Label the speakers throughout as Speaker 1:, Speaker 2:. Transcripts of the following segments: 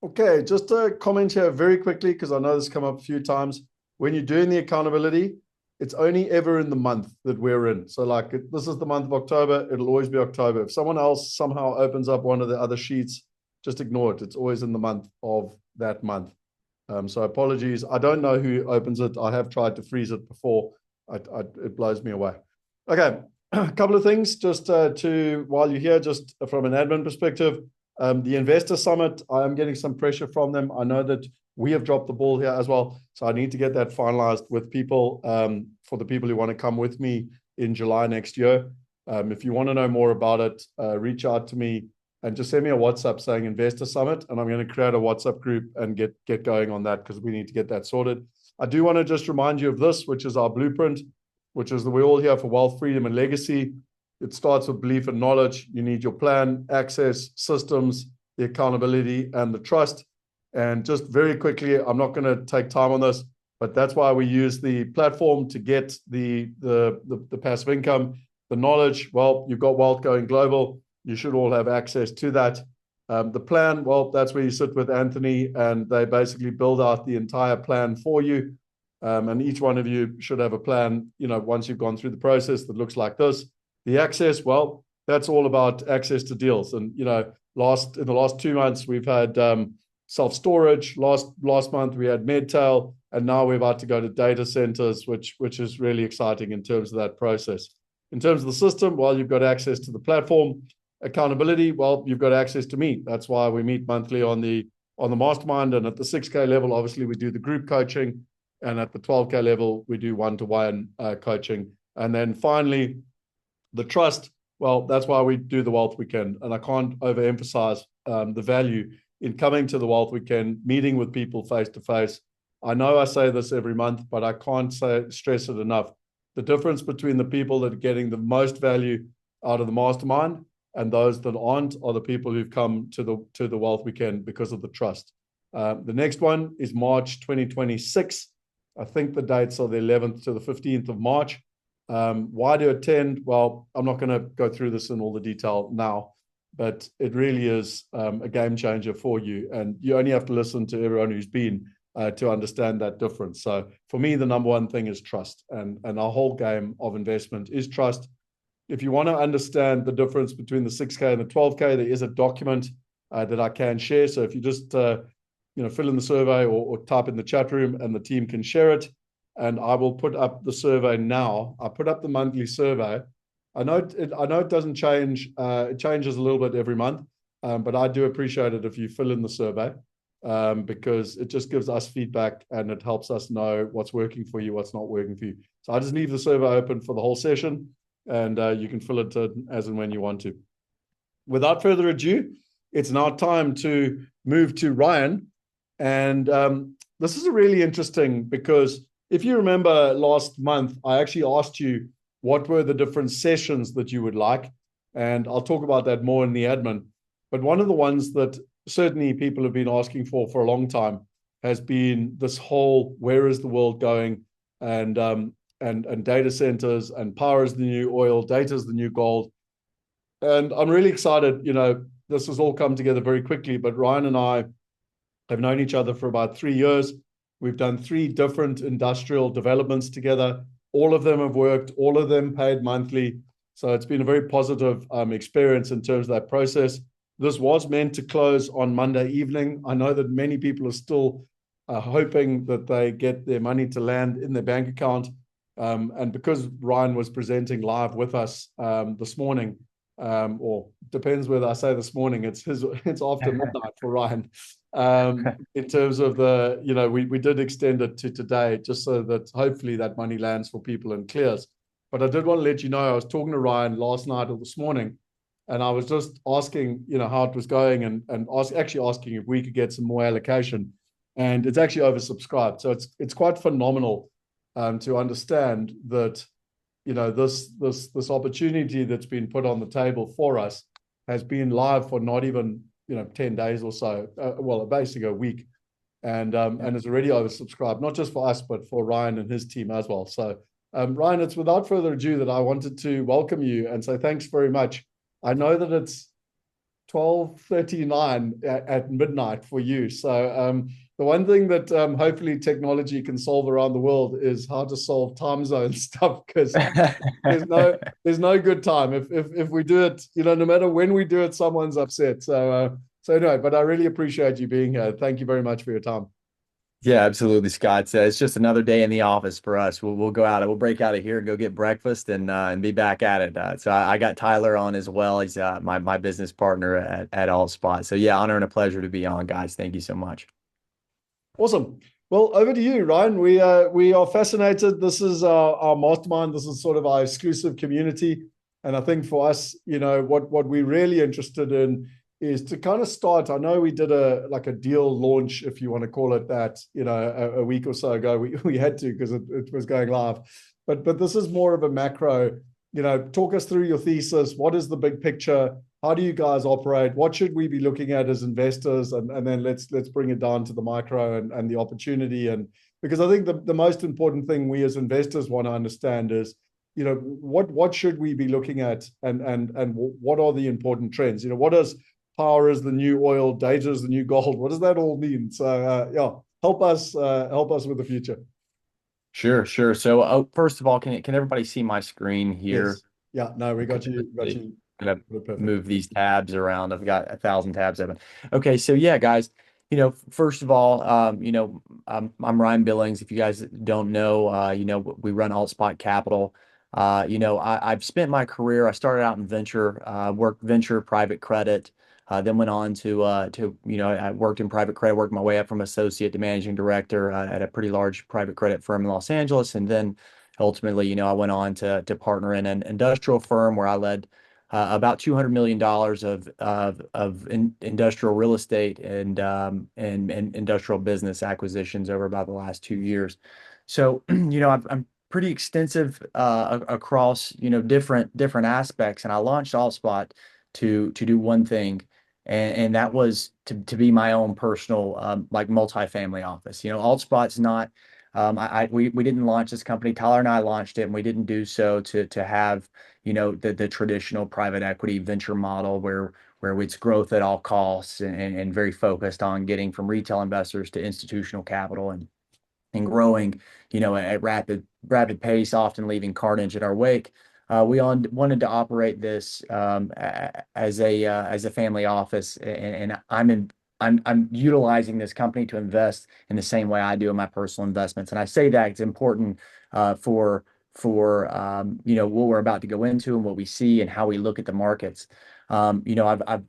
Speaker 1: Okay, just a comment here very quickly, because I know this has come up a few times. When you're doing the accountability, it's only ever in the month that we're in. So like this is the month of October, it'll always be October. If someone else somehow opens up one of the other sheets, just ignore it. It's always in the month of that month. So apologies. I don't know who opens it. I have tried to freeze it before. It blows me away. Okay, a couple of things just while you're here, just from an admin perspective. The Investor Summit, I am getting some pressure from them. I know that we have dropped the ball here as well. So I need to get that finalized with people for the people who want to come with me in July next year. If you want to know more about it, reach out to me and just send me a WhatsApp saying Investor Summit, and I'm going to create a WhatsApp group and get going on that because we need to get that sorted. I do want to just remind you of this, which is our blueprint, which is that we're all here for wealth, freedom, and legacy. It starts with belief and knowledge. You need your plan, access, systems, the accountability, and the trust. And just very quickly, I'm not going to take time on this, but that's why we use the platform to get the passive income, the knowledge. Well, you've got wealth going global. You should all have access to that. The plan, well, that's where you sit with Anthony, and they basically build out the entire plan for you. And each one of you should have a plan, once you've gone through the process that looks like this. The access, well, that's all about access to deals. And, in the last 2 months, we've had self-storage. Last month, we had Medtail, and now we're about to go to data centers, which is really exciting in terms of that process. In terms of the system, well, you've got access to the platform. Accountability, well, you've got access to me. That's why we meet monthly on the mastermind. And at the 6K level, obviously, we do the group coaching. And at the 12K level, we do one-to-one coaching. And then finally, the trust, well, that's why we do the Wealth Weekend. And I can't overemphasize the value in coming to the Wealth Weekend, meeting with people face-to-face. I know I say this every month, but I can't stress it enough. The difference between the people that are getting the most value out of the mastermind and those that aren't are the people who've come to the Wealth Weekend because of the trust. The next one is March 2026. I think the dates are the 11th to the 15th of March. Why to attend? Well, I'm not going to go through this in all the detail now, but it really is a game changer for you. And you only have to listen to everyone who's been to understand that difference. So for me, the number one thing is trust. And our whole game of investment is trust. If you want to understand the difference between the 6K and the 12K, there is a document that I can share. So if you just fill in the survey or type in the chat room, and the team can share it, and I will put up the survey now. I put up the monthly survey. I know it doesn't change. It changes a little bit every month, but I do appreciate it if you fill in the survey because it just gives us feedback and it helps us know what's working for you, what's not working for you. So I just leave the survey open for the whole session, and you can fill it as and when you want to. Without further ado, it's now time to move to Ryan. And this is really interesting because if you remember last month, I actually asked you what were the different sessions that you would like. And I'll talk about that more in the admin. But one of the ones that certainly people have been asking for a long time has been this whole where is the world going, and data centers, and power is the new oil, data is the new gold. And I'm really excited. This has all come together very quickly, but Ryan and I have known each other for about 3 years. We've done 3 different industrial developments together. All of them have worked, all of them paid monthly. So it's been a very positive experience in terms of that process. This was meant to close on Monday evening. I know that many people are still hoping that they get their money to land in their bank account. And because Ryan was presenting live with us this morning, or depends whether I say this morning, it's after midnight for Ryan. In terms of we did extend it to today just so that hopefully that money lands for people and clears. But I did want to let you know, I was talking to Ryan last night or this morning, and I was just asking, how it was going, and actually asking if we could get some more allocation. And it's actually oversubscribed. So it's quite phenomenal to understand that, this opportunity that's been put on the table for us has been live for not even 10 days or so, basically a week, and it's already oversubscribed, not just for us, but for Ryan and his team as well. So Ryan, it's without further ado that I wanted to welcome you and say thanks very much. I know that it's 12:39 at midnight for you. So the one thing that hopefully technology can solve around the world is how to solve time zone stuff, because there's no good time if we do it, no matter when we do it, someone's upset. So no, but I really appreciate you being here. Thank you very much for your time.
Speaker 2: Yeah, absolutely, Scott. It's just another day in the office for us. We'll go out, we'll break out of here and go get breakfast and be back at it. So I got Tyler on as well. He's my business partner at AllSpot. So yeah, honor and a pleasure to be on, guys. Thank you so much.
Speaker 1: Awesome. Well, over to you, Ryan. We are fascinated. This is our mastermind. This is sort of our exclusive community. And I think for us, what we're really interested in is to kind of start. I know we did a deal launch, if you want to call it that, a week or so ago. We had to, because it was going live. But this is more of a macro. Talk us through your thesis. What is the big picture? How do you guys operate? What should we be looking at as investors? And then let's bring it down to the micro and the opportunity. And because I think the most important thing we as investors want to understand is, what should we be looking at, and what are the important trends? What does power is the new oil, data is the new gold? What does that all mean? So yeah, help us with the future.
Speaker 2: Sure, sure. So first of all, can everybody see my screen here?
Speaker 1: Yes. Yeah. No, we
Speaker 2: Okay,
Speaker 1: got you.
Speaker 2: let's
Speaker 1: Got
Speaker 2: see.
Speaker 1: you.
Speaker 2: I'm gonna
Speaker 1: Perfect.
Speaker 2: move these tabs around. I've got 1,000 tabs open. Okay, so yeah, guys, first of all, I'm Ryan Billings. If you guys don't know, we run AltSpot Capital. I've spent my career, I started out in venture, worked venture, private credit, then went on I worked in private credit, worked my way up from associate to managing director at a pretty large private credit firm in Los Angeles. And then ultimately, I went on to partner in an industrial firm where I led about $200 million of industrial real estate and industrial business acquisitions over about the last 2 years. So, I'm pretty extensive across, different aspects. And I launched AllSpot to do one thing, and that was to be my own personal like multifamily office. AllSpot's not. We didn't launch this company. Tyler and I launched it, and we didn't do so to have the traditional private equity venture model where it's growth at all costs and very focused on getting from retail investors to institutional capital and growing, at rapid pace, often leaving carnage in our wake. Wanted to operate this as a family office, and I'm utilizing this company to invest in the same way I do in my personal investments. And I say that it's important for what we're about to go into and what we see and how we look at the markets. I've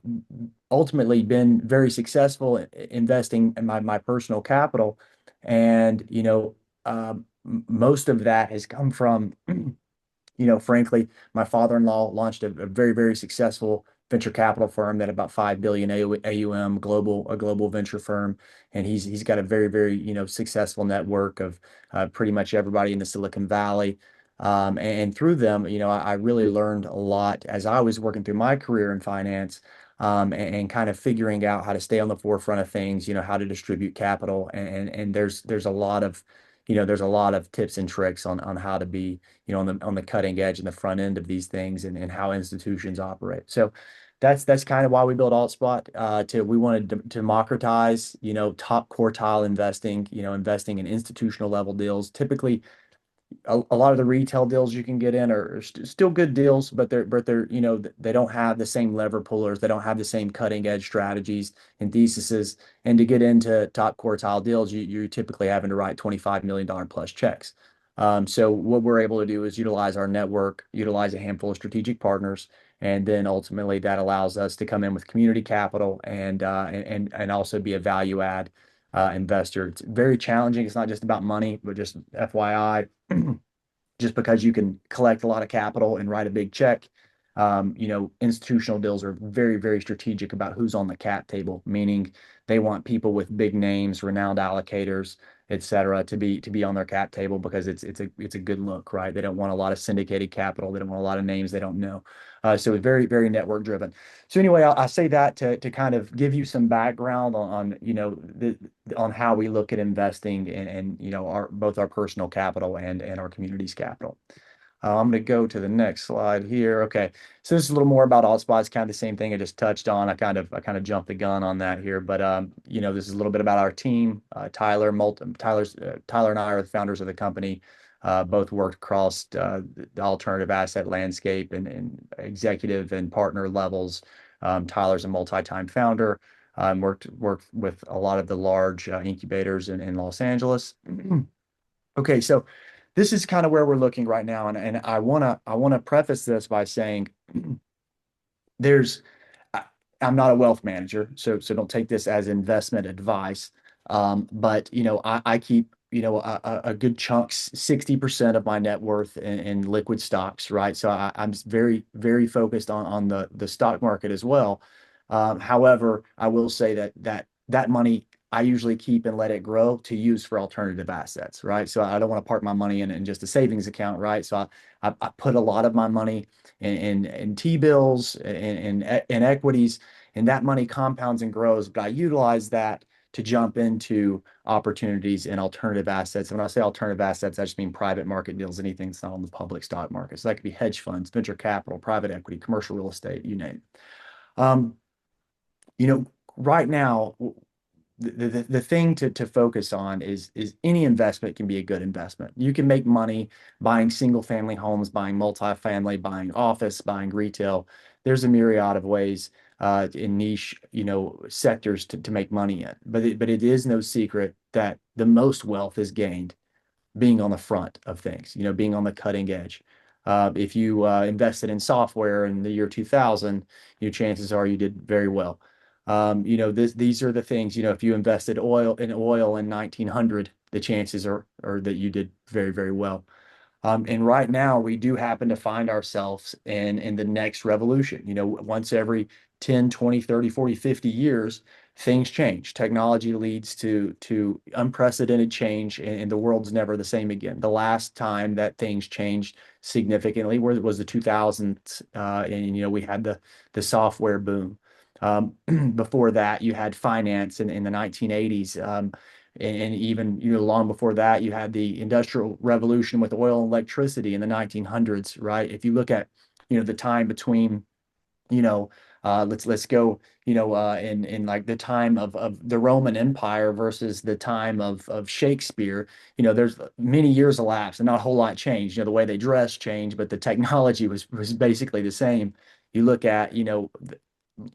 Speaker 2: ultimately been very successful investing in my personal capital, and most of that has come from frankly, my father-in-law launched a very, very successful venture capital firm that about 5 billion AUM, a global venture firm, and he's got a very, very successful network of pretty much everybody in the Silicon Valley. And through them, I really learned a lot as I was working through my career in finance, and kind of figuring out how to stay on the forefront of things, how to distribute capital, and there's a lot of there's a lot of tips and tricks on how to be on the cutting edge and the front end of these things, and how institutions operate. So that's kind of why we built AltSpot. We wanted to democratize, top quartile investing, investing in institutional level deals. Typically, a lot of the retail deals you can get in are still good deals, but they're they don't have the same lever pullers, they don't have the same cutting edge strategies and theses. And to get into top quartile deals, you're typically having to write $25 million plus checks. So what we're able to do is utilize our network, utilize a handful of strategic partners, and then ultimately that allows us to come in with community capital and also be a value add investor. It's very challenging. It's not just about money, but just FYI, just because you can collect a lot of capital and write a big check. Institutional deals are very, very strategic about who's on the cap table, meaning they want people with big names, renowned allocators, et cetera, to be on their cap table because it's a good look, right? They don't want a lot of syndicated capital. They don't want a lot of names they don't know. So it's very, very network driven. So anyway, I say that to kind of give you some background on how we look at investing and our both our personal capital and our community's capital. I'm going to go to the next slide here. Okay, so this is a little more about Allspot. It's kind of the same thing I just touched on. I kind of jumped the gun on that here, but this is a little bit about our team. Tyler and I are the founders of the company. Both worked across the alternative asset landscape and executive and partner levels. Tyler's a multi-time founder. Worked with a lot of the large incubators in Los Angeles. Okay, so this is kind of where we're looking right now, and I wanna preface this by saying there's I, I'm not a wealth manager, so don't take this as investment advice. But I keep a good chunk, 60% of my net worth in liquid stocks, right? So I'm very very focused on the stock market as well. However, I will say that money I usually keep and let it grow to use for alternative assets, right? So I don't want to park my money in just a savings account, right? So I put a lot of my money in T-bills and equities, and that money compounds and grows. But I utilize that to jump into opportunities in alternative assets. And when I say alternative assets, I just mean private market deals, anything that's not on the public stock market. So that could be hedge funds, venture capital, private equity, commercial real estate, you name it. Um, right now, the thing to focus on is any investment can be a good investment. You can make money buying single family homes, buying multifamily, buying office, buying retail. There's a myriad of ways in niche, sectors to make money in. But it is no secret that the most wealth is gained being on the front of things, being on the cutting edge. If you invested in software in the year 2000, chances are you did very well. These are the things, if you invested oil in 1900, the chances are that you did very, very well. And right now, we do happen to find ourselves in the next revolution. Once every 10, 20, 30, 40, 50 years, things change. Technology leads to unprecedented change, and the world's never the same again. The last time that things changed significantly was the 2000s, and we had the software boom. Before that, you had finance in the 1980s. And even long before that, you had the Industrial Revolution with oil and electricity in the 1900s, right? If you look at the time between let's go in like the time of the Roman Empire versus the time of Shakespeare. There's many years elapsed and not a whole lot changed. The way they dress changed, but the technology was basically the same. You look at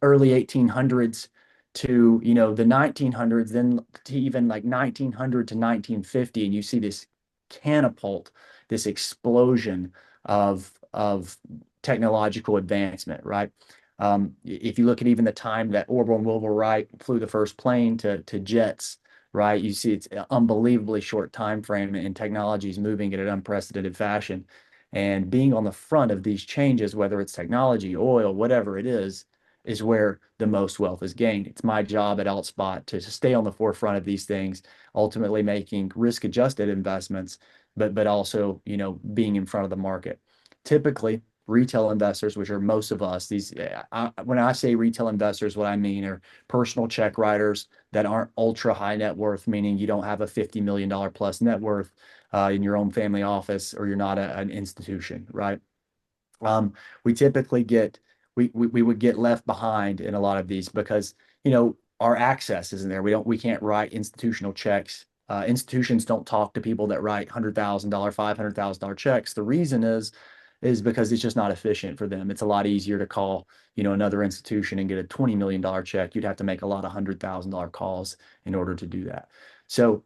Speaker 2: early 1800s to the 1900s, then to even like 1900 to 1950, and you see this catapult, this explosion of technological advancement, right? If you look at even the time that Orville and Wilbur Wright flew the first plane to jets, right? You see it's an unbelievably short time frame, and technology is moving at an unprecedented fashion. And being on the front of these changes, whether it's technology, oil, whatever it is where the most wealth is gained. It's my job at Altspot to stay on the forefront of these things, ultimately making risk-adjusted investments, but also, being in front of the market. Typically, retail investors, which are most of us, when I say retail investors, what I mean are personal check writers that aren't ultra high net worth, meaning you don't have a $50 million plus net worth in your own family office, or you're not an institution, right? We typically we would get left behind in a lot of these because our access isn't there. We can't write institutional checks. Institutions don't talk to people that write $100,000, $500,000 checks. The reason is because it's just not efficient for them. It's a lot easier to call another institution and get a $20 million check. You'd have to make a lot of $100,000 calls in order to do that. So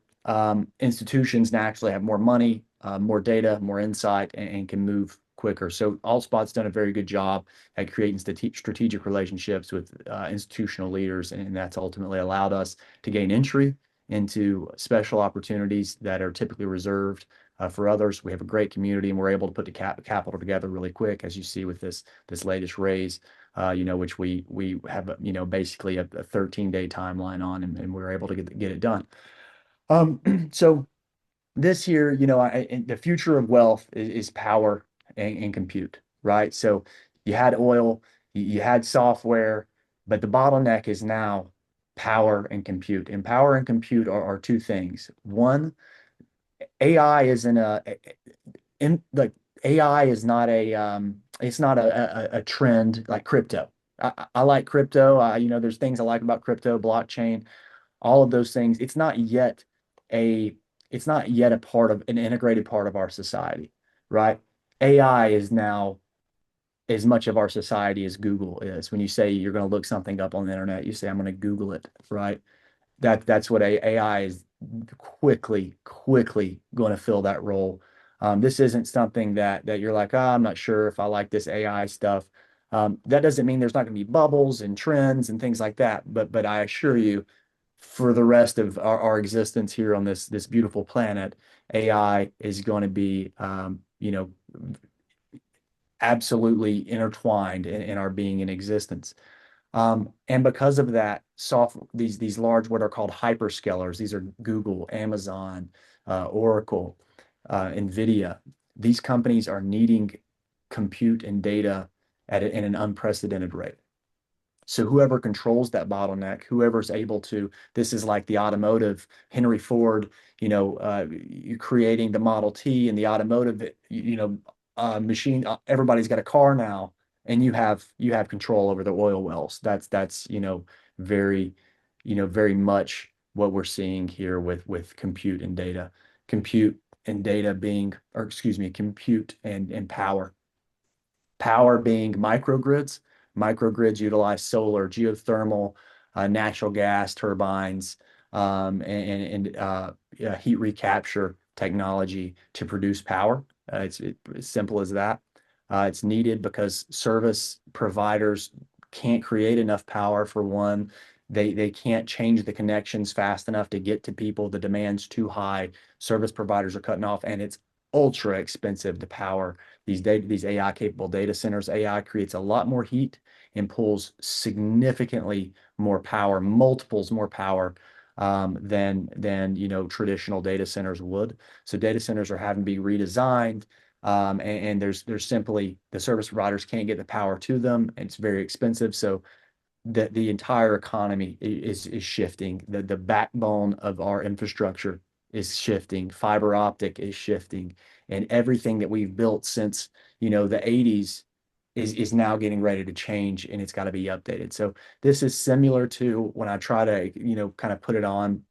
Speaker 2: institutions naturally have more money, more data, more insight, and can move quicker. So Allspot's done a very good job at creating strategic relationships with institutional leaders, and that's ultimately allowed us to gain entry into special opportunities that are typically reserved for others. We have a great community, and we're able to put the capital together really quick, as you see with this latest raise, which we have basically a 13-day timeline on, and we're able to get it done. So this here, the future of wealth is power and compute, right? So you had oil, you had software, but the bottleneck is now power and compute. And power and compute are two things. One, AI is in like AI is not it's not a trend like crypto. I like crypto. There's things I like about crypto, blockchain, all of those things. A, it's not yet a part of an integrated part of our society, right? AI is now as much of our society as Google is. When you say you're going to look something up on the internet, you say, I'm going to Google it, right? That's what AI is quickly going to fill that role. This isn't something that you're like, I'm not sure if I like this AI stuff. That doesn't mean there's not going to be bubbles and trends and things like that. But I assure you, for the rest of our existence here on this beautiful planet, AI is going to be, absolutely intertwined in our being in existence. And because of that, these large what are called hyperscalers, these are Google, Amazon, Oracle, NVIDIA. These companies are needing compute and data in an unprecedented rate. So whoever controls that bottleneck, whoever's able to, this is like the automotive, Henry Ford, you creating the Model T and the automotive, machine. Everybody's got a car now, and you have control over the oil wells. That's very, very much what we're seeing here with compute and data, compute and data being, or excuse me, compute and power. Power being microgrids. Microgrids utilize solar, geothermal, natural gas turbines, and heat recapture technology to produce power. It's as simple as that. It's needed because service providers can't create enough power for one. They can't change the connections fast enough to get to people. The demand's too high. Service providers are cutting off, and it's ultra expensive to power these AI capable data centers. AI creates a lot more heat and pulls significantly more power, multiples more power than traditional data centers would. So data centers are having to be redesigned. And there's simply the service providers can't get the power to them. And it's very expensive. So the entire economy is shifting. The backbone of our infrastructure is shifting. Fiber optic is shifting, and everything that we've built since the 80s is now getting ready to change, and it's got to be updated. So this is similar to when I try to kind of put it on.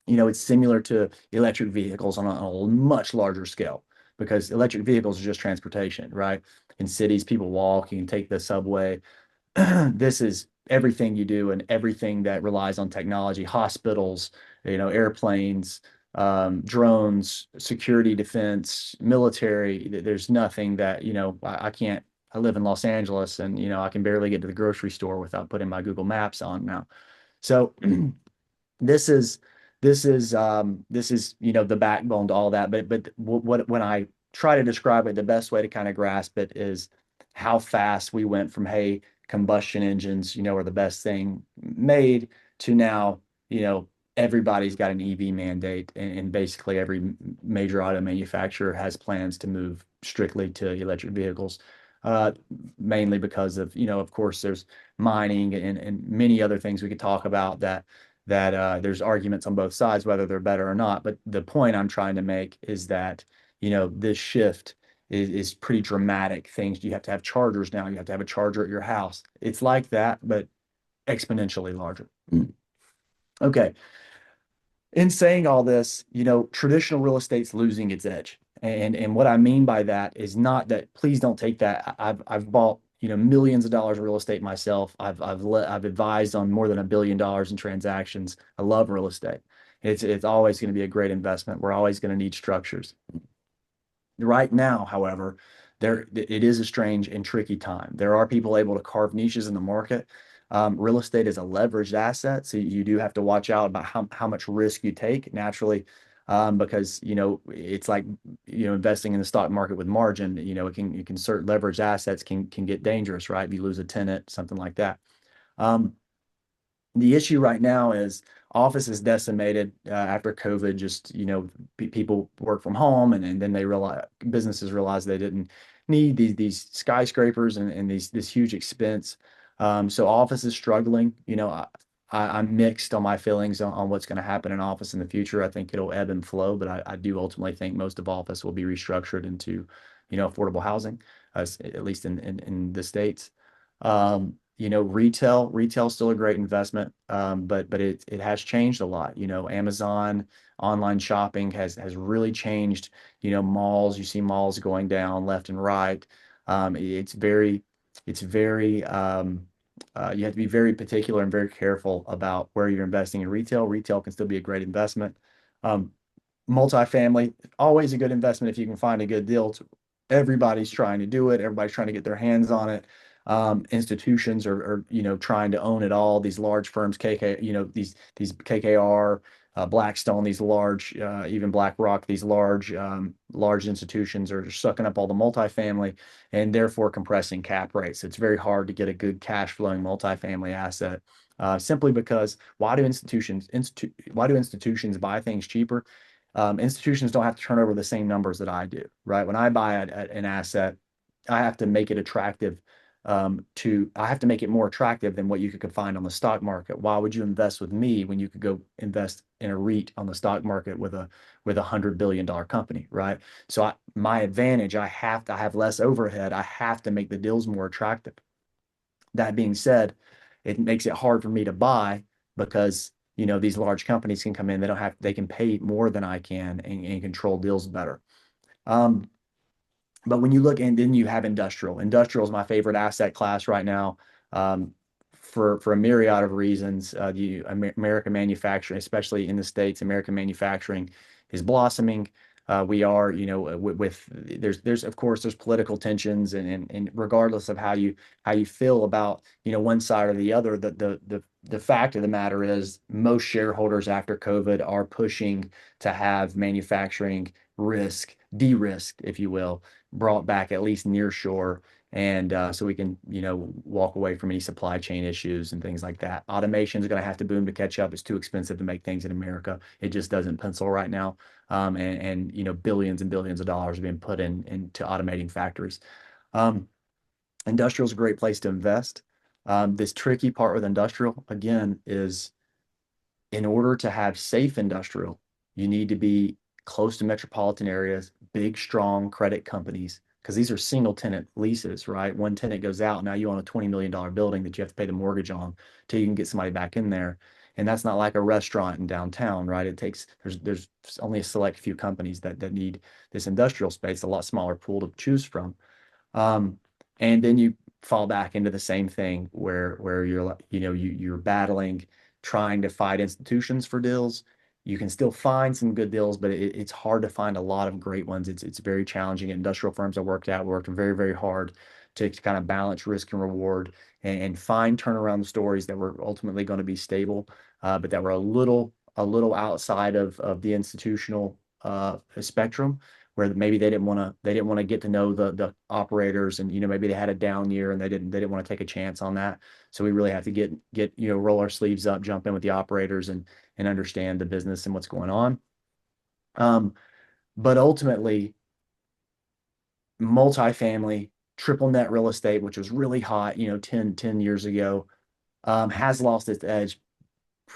Speaker 2: It's similar to electric vehicles on a much larger scale, because electric vehicles are just transportation, right? In cities, people walk, you can take the subway. This is everything you do and everything that relies on technology, hospitals, airplanes, drones, security, defense, military. There's nothing that, I can't, I live in Los Angeles, and, I can barely get to the grocery store without putting my Google Maps on now. So this is the backbone to all that. But what when I try to describe it, the best way to kind of grasp it is how fast we went from, hey, combustion engines, are the best thing made, to now, everybody's got an EV mandate, and basically every major auto manufacturer has plans to move strictly to electric vehicles. Uh, Mainly because of course, there's mining and many other things we could talk about that there's arguments on both sides whether they're better or not. But the point I'm trying to make is that, this shift is pretty dramatic. Things, you have to have chargers now. You have to have a charger at your house. It's like that, but exponentially larger. Okay. In saying all this, traditional real estate's losing its edge. And what I mean by that is not that, please don't take that. I've bought, millions of dollars of real estate myself. I've advised on more than $1 billion in transactions. I love real estate. It's always going to be a great investment. We're always going to need structures. Right now, however, it is a strange and tricky time. There are people able to carve niches in the market. Real estate is a leveraged asset, so you do have to watch out about how much risk you take naturally, because it's like investing in the stock market with margin. It can certain leveraged assets can get dangerous, right? If you lose a tenant, something like that. Um, the issue right now is office is decimated after COVID. Just, people work from home, and then businesses realize they didn't need these skyscrapers and this huge expense. So office is struggling. I'm mixed on my feelings on what's going to happen in office in the future. I think it'll ebb and flow, but I do ultimately think most of office will be restructured into affordable housing, at least in the States. Retail's still a great investment, but it has changed a lot. Amazon online shopping has really changed. Malls, you see malls going down left and right. You have to be very particular and very careful about where you're investing in retail. Retail can still be a great investment. Um, Multifamily, always a good investment if you can find a good deal. Everybody's trying to do it. Everybody's trying to get their hands on it. Institutions are trying to own it all. These large firms, these KKR, Blackstone, these large, even BlackRock, these large institutions are sucking up all the multifamily and therefore compressing cap rates. It's very hard to get a good cash flowing multifamily asset. Simply because why do institutions buy things cheaper? Institutions don't have to turn over the same numbers that I do, right? When I buy an asset, I have to make it attractive. I have to make it more attractive than what you could find on the stock market. Why would you invest with me when you could go invest in a REIT on the stock market with a $100 billion company, right? So my advantage, I have less overhead. I have to make the deals more attractive. That being said, it makes it hard for me to buy because these large companies can come in. They can pay more than I can and control deals better. Um, but when you look, and then you have industrial. Industrial is my favorite asset class right now, for a myriad of reasons. The American manufacturing, especially in the States, American manufacturing is blossoming. We are, there's of course there's political tensions, and regardless of how you feel about one side or the other, the fact of the matter is most shareholders after COVID are pushing to have manufacturing de-risked, if you will, brought back at least near shore, and so we can walk away from any supply chain issues and things like that. Automation is going to have to boom to catch up. It's too expensive to make things in America. It just doesn't pencil right now. And billions and billions of dollars are being put into automating factories. Industrial is a great place to invest. This tricky part with industrial, again, is in order to have safe industrial, you need to be close to metropolitan areas, big, strong credit companies, because these are single tenant leases, right? One tenant goes out, now you own a $20 million building that you have to pay the mortgage on till you can get somebody back in there. And that's not like a restaurant in downtown, right? There's only a select few companies that need this industrial space, a lot smaller pool to choose from. Um, and then you fall back into the same thing where you're battling, trying to fight institutions for deals. You can still find some good deals, but it's hard to find a lot of great ones. It's very challenging. Industrial firms I worked very, very hard to kind of balance risk and reward, and find turnaround stories that were ultimately going to be stable, but that were a little outside of the institutional spectrum, where maybe they didn't want to get to know the operators, and maybe they had a down year and they didn't want to take a chance on that. So we really have to get roll our sleeves up, jump in with the operators, and understand the business and what's going on. But ultimately, multifamily, triple net real estate, which was really hot 10 years ago, has lost its edge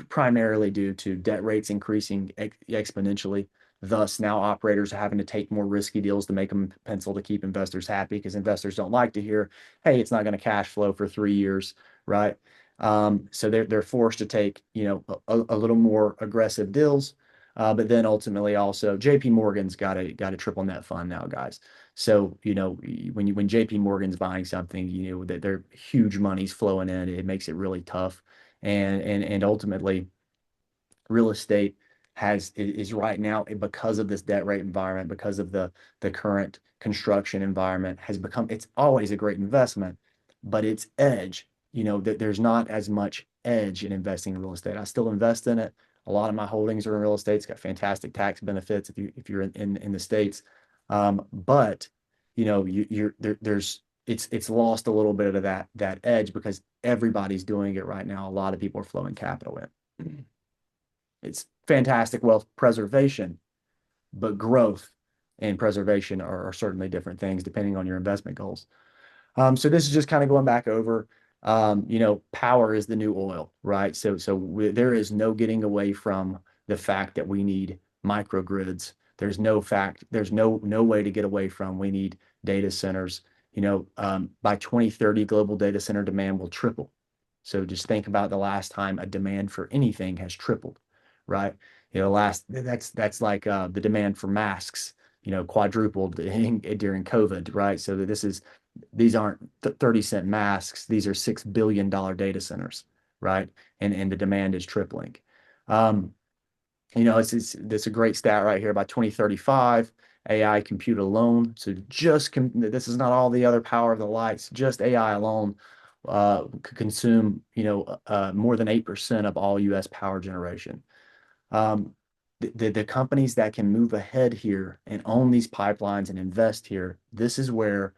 Speaker 2: primarily due to debt rates increasing exponentially. Thus, now operators are having to take more risky deals to make them pencil to keep investors happy, because investors don't like to hear, "Hey, it's not going to cash flow for 3 years," right? So they're forced to take a little more aggressive deals. But then ultimately also JP Morgan's got a triple net fund now, guys. So when JP Morgan's buying something, that their huge money's flowing in, it makes it really tough. And ultimately, real estate is right now, because of this debt rate environment, because of the current construction environment, it's always a great investment, but its edge, that there's not as much edge in investing in real estate. I still invest in it. A lot of my holdings are in real estate. It's got fantastic tax benefits if you're in the States. But it's lost a little bit of that edge because everybody's doing it right now. A lot of people are flowing capital in. It's fantastic wealth preservation, but growth and preservation are certainly different things depending on your investment goals. So this is just kind of going back over, power is the new oil, right? So there is no getting away from the fact that we need microgrids. There's no way to get away from we need data centers. By 2030, global data center demand will triple. So just think about the last time a demand for anything has tripled, right? Last that's like the demand for masks, quadrupled during COVID, right? So these aren't 30-cent masks; these are $6 billion data centers, right? And the demand is tripling. Um, it's a great stat right here. By 2035, AI compute alone. So this is not all the other power of the lights. Just AI alone could consume, more than 8% of all U.S. power generation. Um, the companies that can move ahead here and own these pipelines and invest here, this is where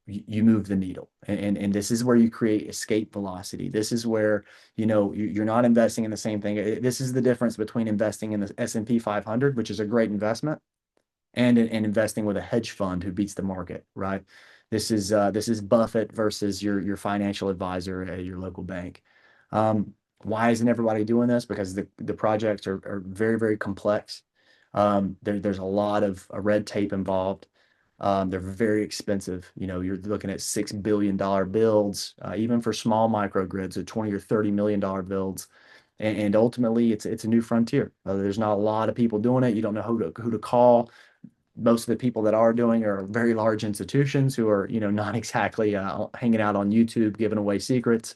Speaker 2: you move the needle, and this is where you create escape velocity. This is where you're not investing in the same thing. This is the difference between investing in the S&P 500, which is a great investment, and investing with a hedge fund who beats the market, right? This is Buffett versus your financial advisor at your local bank. Why isn't everybody doing this? Because the projects are very, very complex. There's a lot of red tape involved. They're very expensive. You're looking at $6 billion builds, even for small microgrids, so 20 or $30 million builds. And ultimately, it's a new frontier. There's not a lot of people doing it. You don't know who to call. Most of the people that are doing are very large institutions who are, not exactly hanging out on YouTube giving away secrets.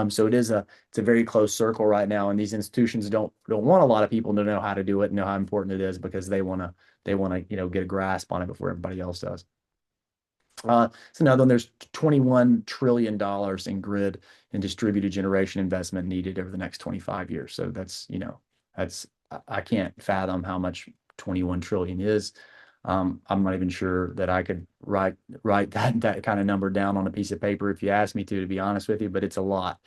Speaker 2: So it's a very close circle right now, and these institutions don't want a lot of people to know how to do it and know how important it is because they want to get a grasp on it before everybody else does. So now then there's $21 trillion in grid and distributed generation investment needed over the next 25 years. So that's I can't fathom how much 21 trillion is. I'm not even sure that I could write that kind of number down on a piece of paper if you asked me to be honest with you, but it's a lot.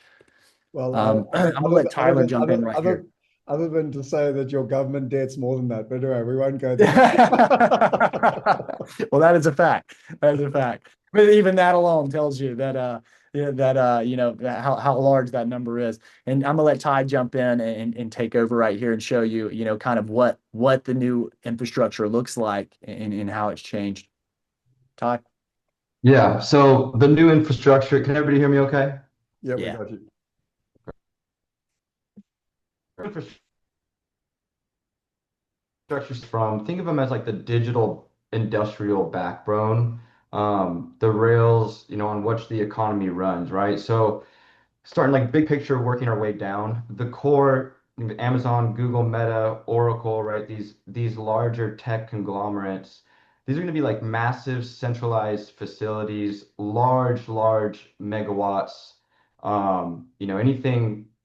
Speaker 1: Well,
Speaker 2: I'm gonna let Tyler jump in right here.
Speaker 1: other than to say that your government debt's more than that, but anyway, we won't go there.
Speaker 2: Well, that is a fact. That is a fact. But even that alone tells you that how large that number is. And I'm gonna let Ty jump in and take over right here and show you, kind of what the new infrastructure looks like and how it's changed. Ty?
Speaker 3: Yeah, so the new infrastructure, can everybody hear me okay?
Speaker 1: Yeah, we
Speaker 2: Yeah.
Speaker 1: got you.
Speaker 3: Infrastructure from, think of them as like the digital industrial backbone, the rails, on which the economy runs, right? So starting like big picture, working our way down, the core, Amazon, Google, Meta, Oracle, right? These larger tech conglomerates, these are going to be like massive centralized facilities, large megawatts.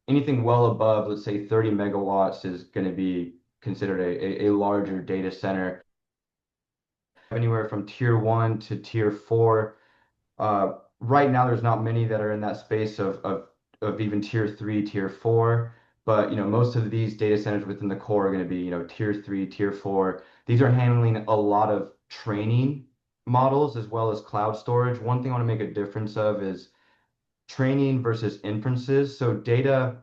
Speaker 3: Anything well above, let's say 30 megawatts is going to be considered a larger data center. Anywhere from tier one to tier four. Right now, there's not many that are in that space of even tier three, tier four. But most of these data centers within the core are going to be tier three, tier four. These are handling a lot of training models as well as cloud storage. One thing I want to make a difference of is training versus inferences. So data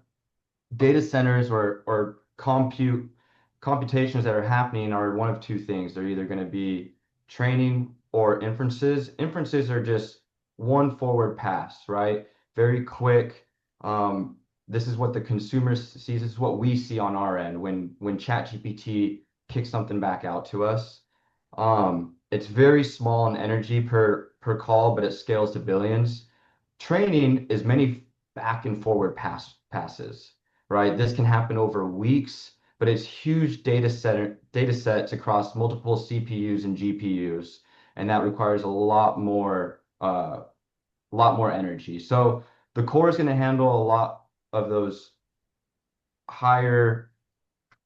Speaker 3: centers or computations that are happening are one of two things. They're either going to be training or inferences. Inferences are just one forward pass, right? Very quick. This is what the consumer sees. This is what we see on our end when ChatGPT kicks something back out to us. It's very small in energy per call, but it scales to billions. Training is many back and forward passes, right? This can happen over weeks, but it's huge data sets across multiple CPUs and GPUs, and that requires a lot more energy. So the core is going to handle a lot of those higher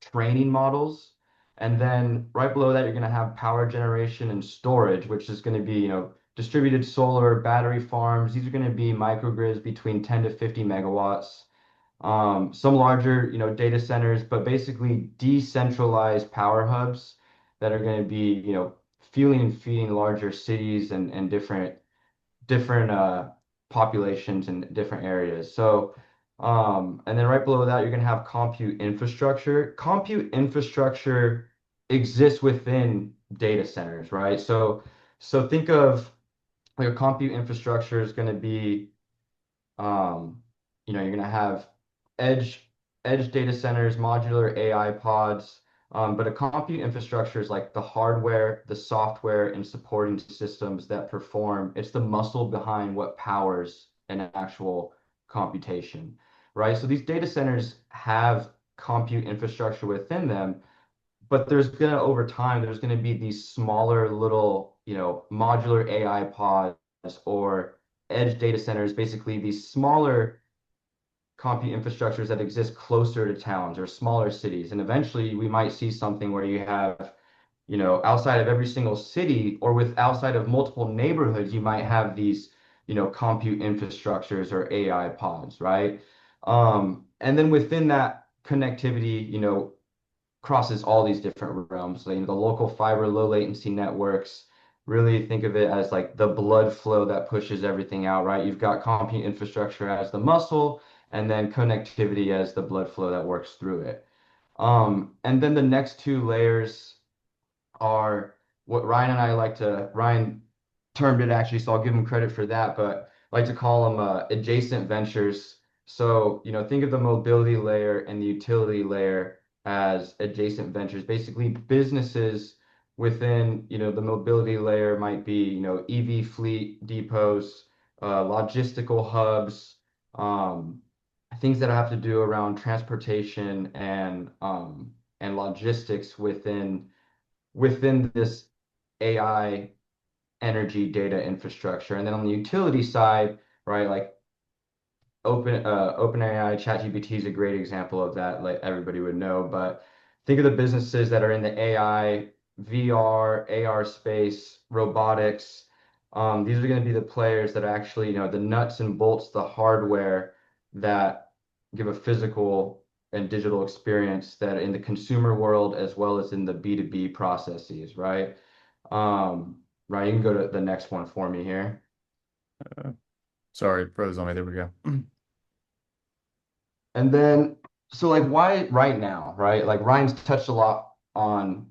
Speaker 3: training models. And then right below that, you're going to have power generation and storage, which is going to be, distributed solar, battery farms. These are going to be microgrids between 10 to 50 megawatts. Some larger, data centers, but basically decentralized power hubs that are going to be, fueling and feeding larger cities and different populations in different areas. So, and then right below that, you're going to have compute infrastructure. Compute infrastructure exists within data centers, right? So So think of like a compute infrastructure is going to be, um, you're going to have edge edge data centers, modular AI pods, but a compute infrastructure is like the hardware, the software, and supporting systems that perform. It's the muscle behind what powers an actual computation, right? So these data centers have compute infrastructure within them, but over time, there's gonna be these smaller little, modular AI pods or edge data centers, basically these smaller compute infrastructures that exist closer to towns or smaller cities. And eventually we might see something where you have, outside of every single city or with outside of multiple neighborhoods, you might have these, compute infrastructures or AI pods, right? And then within that connectivity, crosses all these different realms. So, the local fiber low latency networks, really think of it as like the blood flow that pushes everything out, right? You've got compute infrastructure as the muscle, and then connectivity as the blood flow that works through it. And then the next two layers are what Ryan and I like to, Ryan termed it actually, so I'll give him credit for that, but I like to call them adjacent ventures. So, think of the mobility layer and the utility layer as adjacent ventures. Basically, businesses within, the mobility layer might be, EV fleet depots, logistical hubs, um, things that have to do around transportation and logistics within this AI energy data infrastructure. And then on the utility side, right, like OpenAI, ChatGPT is a great example of that, like everybody would know. But think of the businesses that are in the AI, VR, AR space, robotics. These are going to be the players that are actually, the nuts and bolts, the hardware that give a physical and digital experience that in the consumer world as well as in the B2B processes, right? Right, you can go to the next one for me here.
Speaker 2: Sorry, it froze on me. There we go.
Speaker 3: And then, so like, why right now, right? Like Ryan's touched a lot on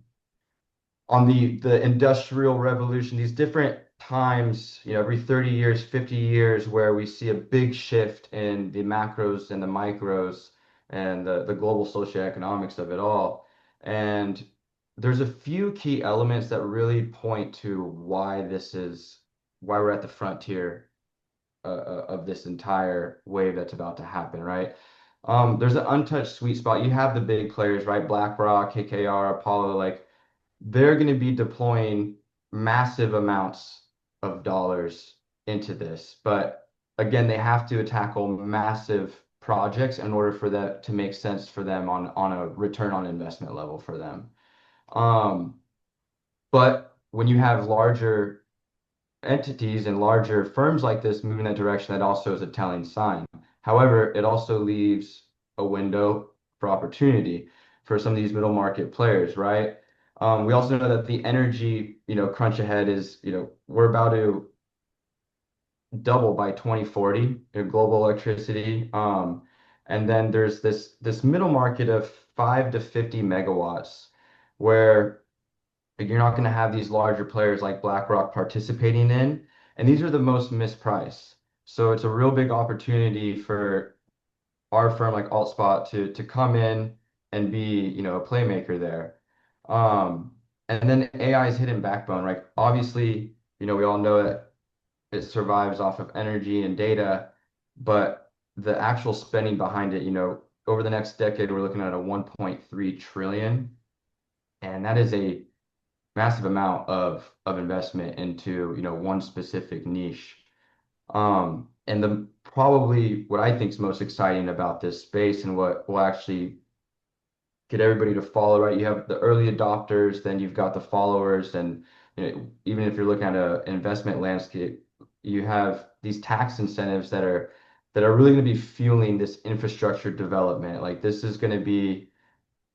Speaker 3: the industrial revolution, these different times, every 30 years, 50 years, where we see a big shift in the macros and the micros and the global socioeconomics of it all. And there's a few key elements that really point to why we're at the frontier of this entire wave that's about to happen, right? There's an untouched sweet spot. You have the big players, right? BlackRock, KKR, Apollo, like they're going to be deploying massive amounts of dollars into this. But again, they have to tackle massive projects in order for that to make sense for them on a return on investment level for them. Um, but when you have larger entities and larger firms like this move in that direction, that also is a telling sign. However, it also leaves a window for opportunity for some of these middle market players, right? We also know that the energy, crunch ahead is, we're about to double by 2040 in global electricity. And then there's this middle market of 5 to 50 megawatts where you're not going to have these larger players like BlackRock participating in, and these are the most mispriced. So it's a real big opportunity for our firm like AltSpot to come in and be, a playmaker there. And then AI's hidden backbone, right? Obviously, we all know that it survives off of energy and data, but the actual spending behind it, over the next decade, we're looking at a 1.3 trillion, and that is a massive amount of investment into one specific niche. And the probably what I think is most exciting about this space and what will actually get everybody to follow, right? You have the early adopters, then you've got the followers, and even if you're looking at an investment landscape, you have these tax incentives that are really going to be fueling this infrastructure development. Like this is going to be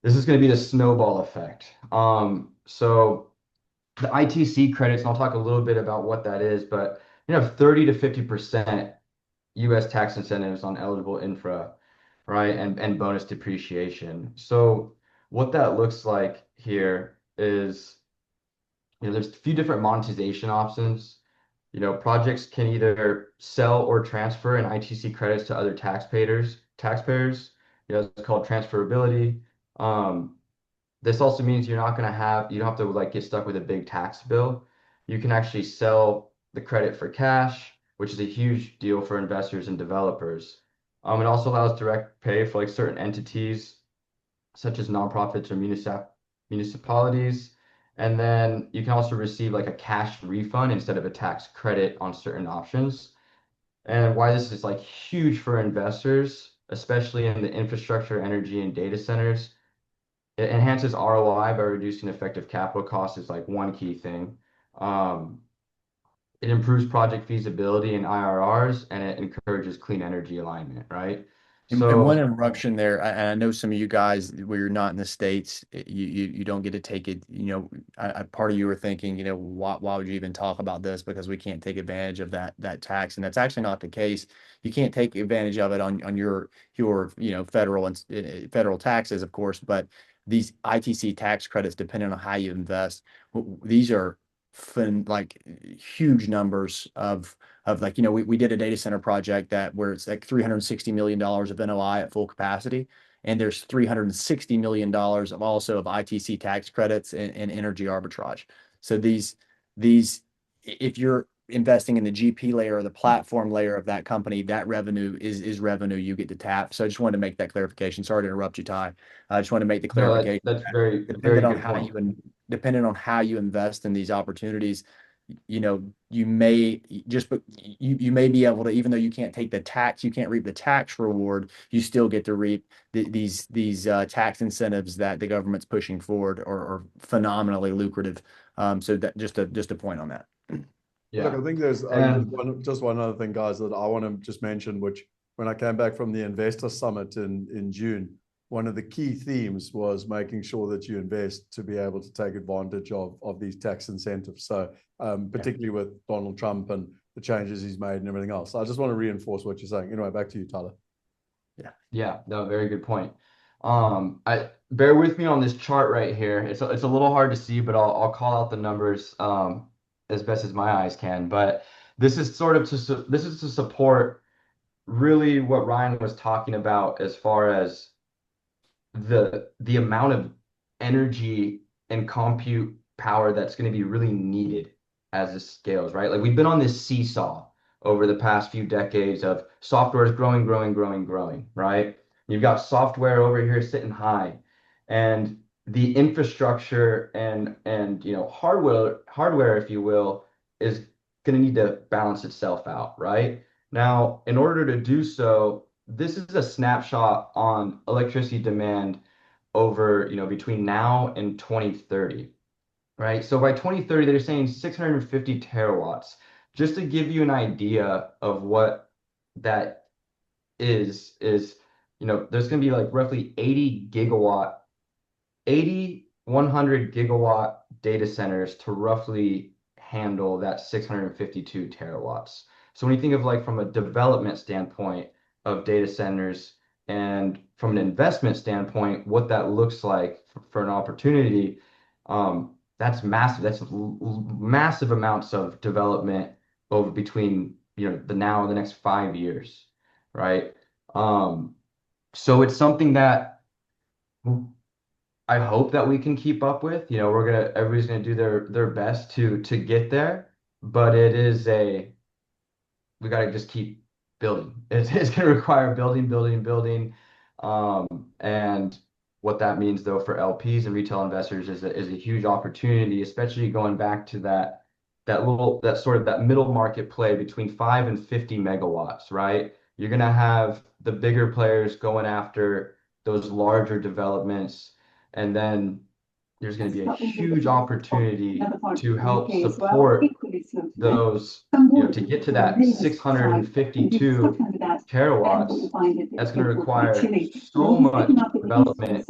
Speaker 3: the snowball effect. So the ITC credits, and I'll talk a little bit about what that is, but 30 to 50% US tax incentives on eligible infra, right? And bonus depreciation. So what that looks like here is there's a few different monetization options. Projects can either sell or transfer an ITC credits to other taxpayers. It's called transferability. Um, this also means you don't have to like get stuck with a big tax bill. You can actually sell the credit for cash, which is a huge deal for investors and developers. It also allows direct pay for like certain entities, such as nonprofits or municipalities. And then you can also receive like a cash refund instead of a tax credit on certain options. And why this is like huge for investors, especially in the infrastructure, energy, and data centers. It enhances ROI by reducing effective capital costs is like one key thing. Um, it improves project feasibility and IRRs, and it encourages clean energy alignment, right?
Speaker 2: And one
Speaker 3: So,
Speaker 2: interruption there, and I know some of you guys where you're not in the States, you don't get to take it, part of you were thinking, why would you even talk about this? Because we can't take advantage of that tax. And that's actually not the case. You can't take advantage of it on your federal and federal taxes, of course, but these ITC tax credits, depending on how you invest, these are like huge numbers of like, we did a data center project where it's like $360 million of NOI at full capacity. And there's $360 million of also of ITC tax credits and energy arbitrage. So if you're investing in the GP layer or the platform layer of that company, that revenue is revenue you get to tap. So I just wanted to make that clarification. Sorry to interrupt you, Ty. I just want to make the
Speaker 3: no, that's
Speaker 2: clarification
Speaker 3: that's
Speaker 2: that
Speaker 3: very good point.
Speaker 2: depending on how you invest in these opportunities, you may you may be able to, even though you can't take the tax, you can't reap the tax reward, you still get to reap these tax incentives that the government's pushing forward are phenomenally lucrative. So that just a point on that.
Speaker 1: Look,
Speaker 3: Yeah.
Speaker 1: I think there's
Speaker 3: And
Speaker 1: just one other thing, guys, that I want to just mention, which when I came back from the investor summit in June, one of the key themes was making sure that you invest to be able to take advantage of these tax incentives. So particularly with Donald Trump and the changes he's made and everything else. So I just want to reinforce what you're saying. Anyway, back to you, Tyler.
Speaker 3: yeah, no, very good point. I bear with me on this chart right here. It's a little hard to see, but I'll call out the numbers as best as my eyes can. But this is to support really what Ryan was talking about as far as the amount of energy and compute power that's going to be really needed as this scales, right? Like we've been on this seesaw over the past few decades of software is growing, growing, growing, growing, right? You've got software over here sitting high, and the infrastructure and hardware, if you will, is going to need to balance itself out, right? Now, in order to do so, this is a snapshot on electricity demand over, between now and 2030, right? So by 2030, they're saying 650 terawatts. Just to give you an idea of what that is, there's going to be like roughly 80 100 gigawatt data centers to roughly handle that 652 terawatts. So when you think of like from a development standpoint of data centers and from an investment standpoint, what that looks like for an opportunity, that's massive. That's massive amounts of development over between, the now and the next 5 years, right? Um, so it's something that I hope that we can keep up with. Everybody's gonna do their best to get there, but we gotta just keep building. It's gonna require building, building, building. And what that means though for LPs and retail investors is a huge opportunity, especially going back to that sort of that middle market play between 5 and 50 megawatts, right? You're gonna have the bigger players going after those larger developments, and then there's going to be a huge opportunity to help support those, to get to that 652 terawatts. That's going to require so much development.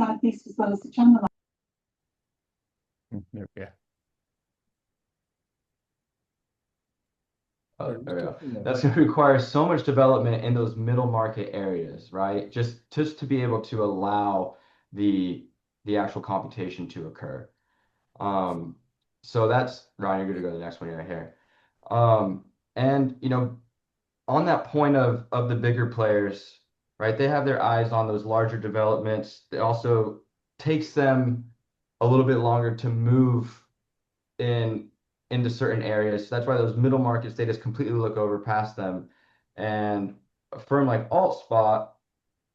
Speaker 2: Yeah.
Speaker 3: There we go. That's going to require so much development in those middle market areas, right? Just to be able to allow the actual computation to occur. Um, So that's Ryan, you're gonna go to the next one right here. Um, and on that point of the bigger players, right? They have their eyes on those larger developments. It also takes them a little bit longer to move in into certain areas. So that's why those middle markets, they just completely look over past them. And a firm like AltSpot,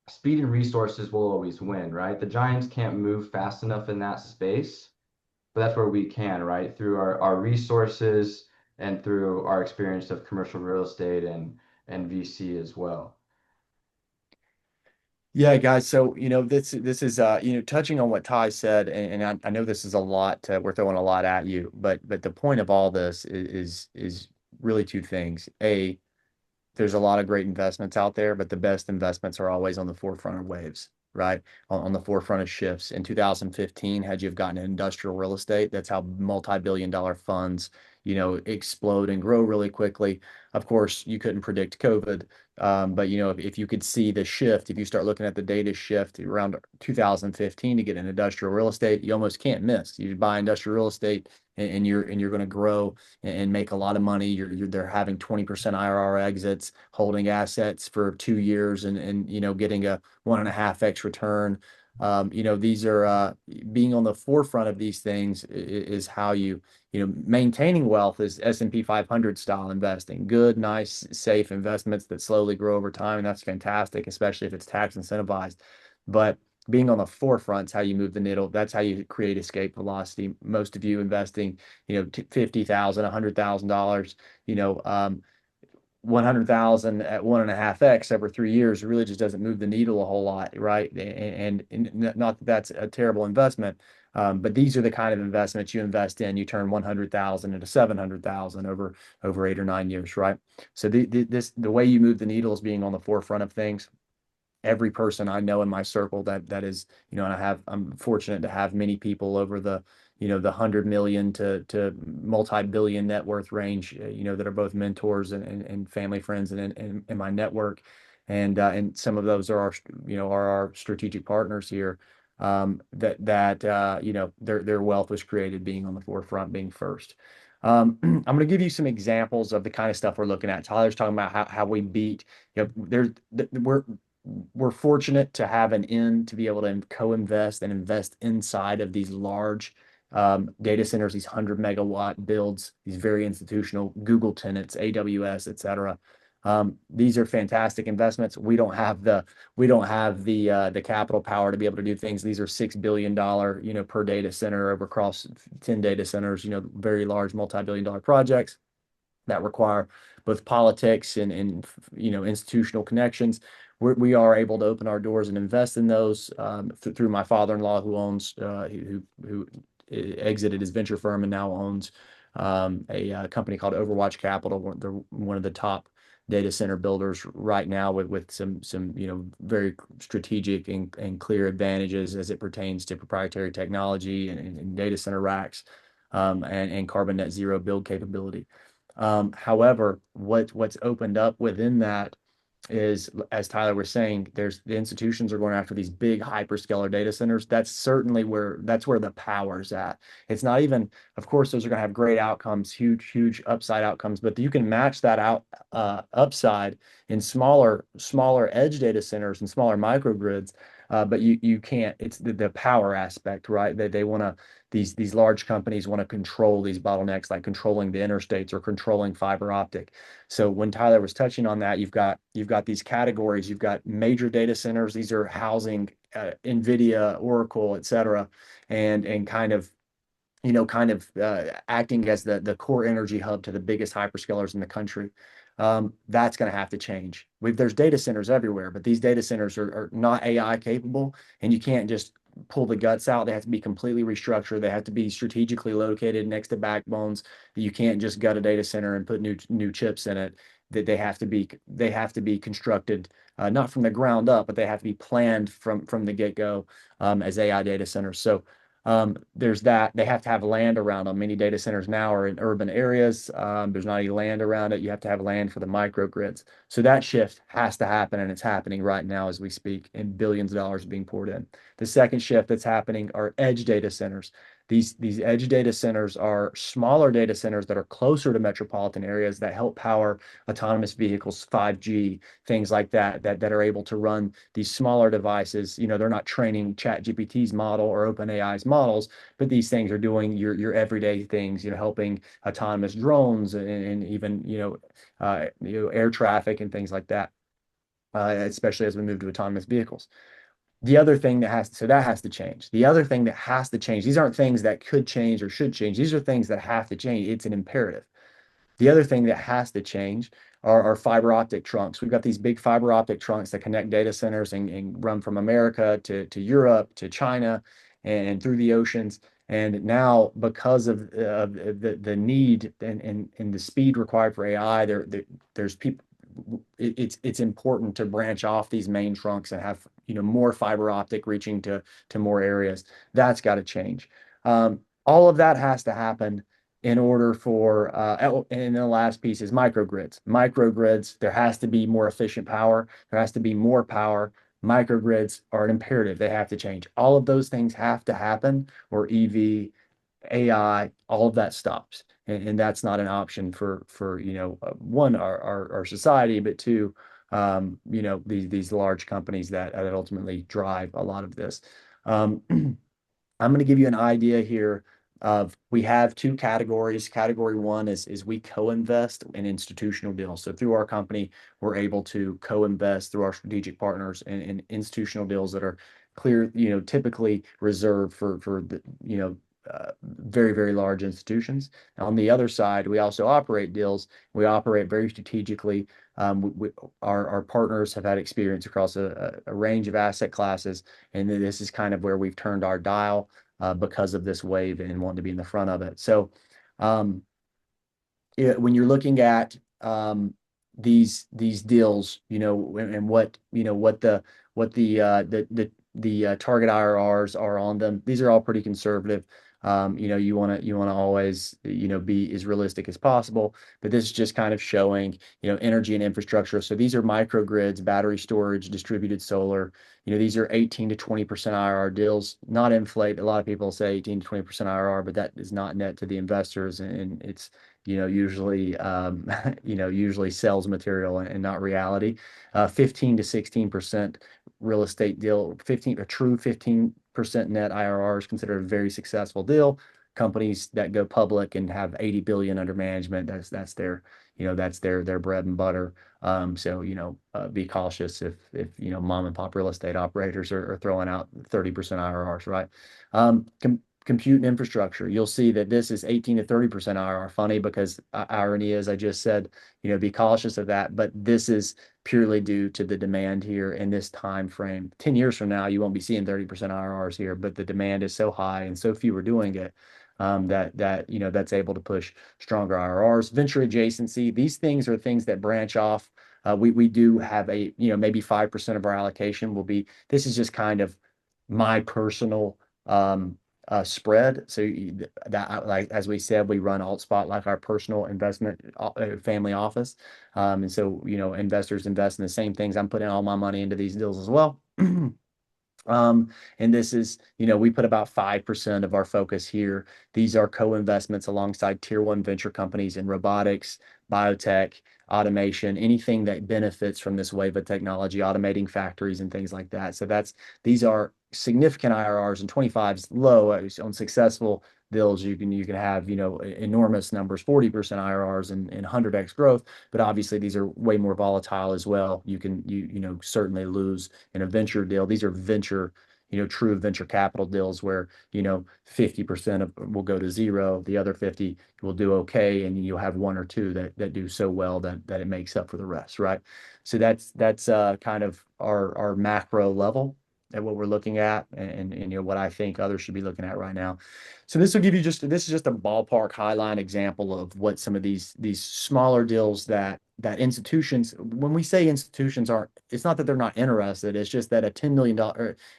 Speaker 3: speed and resources will always win, right? The giants can't move fast enough in that space, but that's where we can, right? Through our resources and through our experience of commercial real estate and VC as well.
Speaker 2: Yeah, guys. So, this is touching on what Ty said, and I know this is a lot. We're throwing a lot at you, but the point of all this is really two things. A, there's a lot of great investments out there, but the best investments are always on the forefront of waves, right? On the forefront of shifts. In 2015, had you have gotten industrial real estate, that's how multi-billion-dollar funds, explode and grow really quickly. Of course, you couldn't predict COVID, but if you could see the shift, if you start looking at the data shift around 2015 to get in industrial real estate, you almost can't miss. You buy industrial real estate, and you're going to grow and make a lot of money. They're having 20% IRR exits, holding assets for 2 years, and getting a 1.5x return. These are being on the forefront of these things is how maintaining wealth is S&P 500 style investing. Good, nice, safe investments that slowly grow over time, and that's fantastic, especially if it's tax incentivized. But being on the forefront is how you move the needle. That's how you create escape velocity. Most of you investing, 50,000, $100,000, 100,000 at 1.5x over 3 years really just doesn't move the needle a whole lot, right? And not that that's a terrible investment, but these are the kind of investments you invest in. You turn 100,000 into 700,000 over 8 or 9 years, right? So the way you move the needle is being on the forefront of things. Every person I know in my circle that is, and I'm fortunate to have many people over the 100 million to multi-billion net worth range, that are both mentors and family friends and in my network. And some of those are our strategic partners here. Their wealth was created being on the forefront, being first. I'm going to give you some examples of the kind of stuff we're looking at. Tyler's talking about how we beat, we're fortunate to have an in to be able to co-invest and invest inside of these large data centers, these 100 megawatt builds, these very institutional Google tenants, AWS, et cetera. These are fantastic investments. We don't have the capital power to be able to do things. These are $6 billion, per data center over across 10 data centers, very large multi-billion-dollar projects that require both politics and institutional connections. We are able to open our doors and invest in those through my father-in-law who exited his venture firm and now owns a company called Overwatch Capital. They're one of the top data center builders right now with some very strategic and clear advantages as it pertains to proprietary technology and data center racks, and carbon net zero build capability. However, what's opened up within that is, as Tyler was saying, the institutions are going after these big hyperscaler data centers. That's where the power's at. It's not even, of course, those are going to have great outcomes, huge upside outcomes, but you can match that upside in smaller edge data centers and smaller microgrids. But you can't. It's the power aspect, right? They want to. These large companies want to control these bottlenecks, like controlling the interstates or controlling fiber optic. So when Tyler was touching on that, you've got these categories. You've got major data centers. These are housing NVIDIA, Oracle, et cetera, and acting as the core energy hub to the biggest hyperscalers in the country. That's going to have to change. There's data centers everywhere, but these data centers are not AI capable, and you can't just pull the guts out. They have to be completely restructured. They have to be strategically located next to backbones. You can't just gut a data center and put new chips in it. That they have to be constructed, not from the ground up, but they have to be planned from the get-go, as AI data centers. So there's that. They have to have land around them. Many data centers now are in urban areas. There's not any land around it. You have to have land for the microgrids. So that shift has to happen, and it's happening right now as we speak, and billions of dollars being poured in. The second shift that's happening are edge data centers. These edge data centers are smaller data centers that are closer to metropolitan areas that help power autonomous vehicles, 5G, things like that are able to run these smaller devices. They're not training ChatGPT's model or OpenAI's models, but these things are doing your everyday things, helping autonomous drones and even, air traffic and things like that, especially as we move to autonomous vehicles. The other thing that has to change. The other thing that has to change, these aren't things that could change or should change. These are things that have to change. It's an imperative. The other thing that has to change are fiber optic trunks. We've got these big fiber optic trunks that connect data centers and run from America to Europe to China and through the oceans. And now, because of the need and the speed required for AI, there's people. It's important to branch off these main trunks and have more fiber optic reaching to more areas. That's got to change. All of that has to happen in order for, and the last piece is microgrids. Microgrids, there has to be more efficient power. There has to be more power. Microgrids are an imperative. They have to change. All of those things have to happen, or EV, AI, all of that stops. And that's not an option for one, our society, but two, these large companies that ultimately drive a lot of this. I'm going to give you an idea here of we have two categories. Category one is we co-invest in institutional deals. So through our company, we're able to co-invest through our strategic partners in institutional deals that are clear, typically reserved for the, very, very large institutions. On the other side, we also operate deals. We operate very strategically. Our partners have had experience across a range of asset classes, and this is kind of where we've turned our dial because of this wave and wanting to be in the front of it. So when you're looking at these deals, and what the target IRRs are on them, these are all pretty conservative. You want to always, be as realistic as possible, but this is just kind of showing, energy and infrastructure. So these are microgrids, battery storage, distributed solar. These are 18 to 20% IRR deals, not inflate. A lot of people say 18 to 20% IRR, but that is not net to the investors. And it's, usually, usually sales material and not reality. 15 to 16% real estate deal, a true 15% net IRR is considered a very successful deal. Companies that go public and have 80 billion under management, that's their bread and butter. So be cautious if mom and pop real estate operators are throwing out 30% IRRs, right? Compute and infrastructure, you'll see that this is 18 to 30% IRR. Funny, because irony is, I just said, be cautious of that, but this is purely due to the demand here in this time frame. 10 years from now, you won't be seeing 30% IRRs here, but the demand is so high and so few are doing it, that's able to push stronger IRRs. Venture adjacency, these things are things that branch off. We do have maybe 5% of our allocation will be, this is just kind of my personal spread. So that, like, as we said, we run AltSpot like our personal investment family office. And so, investors invest in the same things. I'm putting all my money into these deals as well. And this is, we put about 5% of our focus here. These are co-investments alongside tier one venture companies in robotics, biotech, automation, anything that benefits from this wave of technology, automating factories and things like that. So these are significant IRRs, and 25 is low. On successful deals, you can have, enormous numbers, 40% IRRs and 100x growth. But obviously these are way more volatile as well. You can certainly lose in a venture deal. These are venture, true venture capital deals where 50% will go to zero, the other 50 will do okay, and you'll have one or two that do so well that it makes up for the rest, right? So that's kind of our macro level at what we're looking at, and what I think others should be looking at right now. So this will give you this is just a ballpark highline example of what some of these smaller deals that institutions, when we say institutions aren't, it's not that they're not interested, it's just that a $10 million,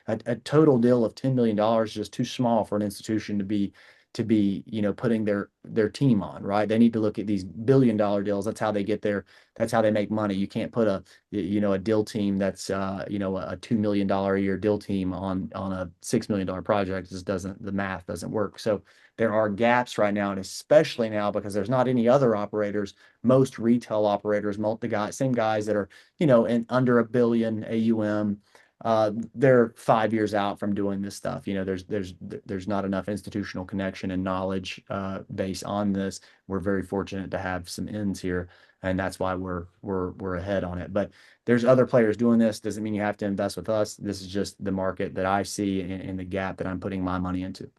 Speaker 2: a total deal of $10 million is just too small for an institution to be to be, putting their team on, right? They need to look at these billion-dollar deals. That's how they get there. That's how they make money. You can't put a deal team that's a $2 million a year deal team on a $6 million project. The math doesn't work. So there are gaps right now, and especially now because there's not any other operators. Most retail operators, same guys that are, in under $1 billion AUM, they're 5 years out from doing this stuff. There's not enough institutional connection and knowledge base on this. We're very fortunate to have some ends here, and that's why we're ahead on it. But there's other players doing this. Doesn't mean you have to invest with us. This is just the market that I see and the gap that I'm putting my money into.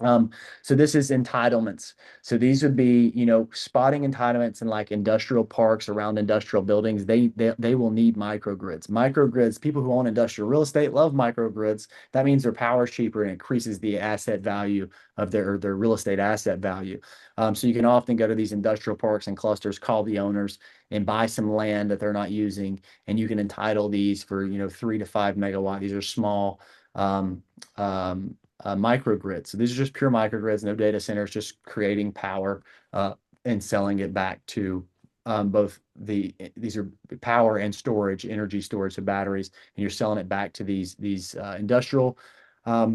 Speaker 2: So this is entitlements. So these would be, spotting entitlements in like industrial parks around industrial buildings. They will need microgrids. Microgrids, people who own industrial real estate love microgrids. That means their power is cheaper and increases the asset value of their real estate asset value. So you can often go to these industrial parks and clusters, call the owners and buy some land that they're not using, and you can entitle these for 3 to 5 megawatt. These are small microgrids. So these are just pure microgrids, no data centers, just creating power and selling it back to these are power and storage, energy storage, so batteries, and you're selling it back to these big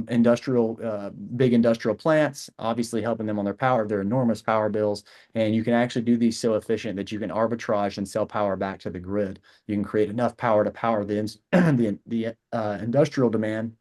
Speaker 2: industrial plants, obviously helping them on their enormous power bills. And you can actually do these so efficient that you can arbitrage and sell power back to the grid. You can create enough power to power the industrial demand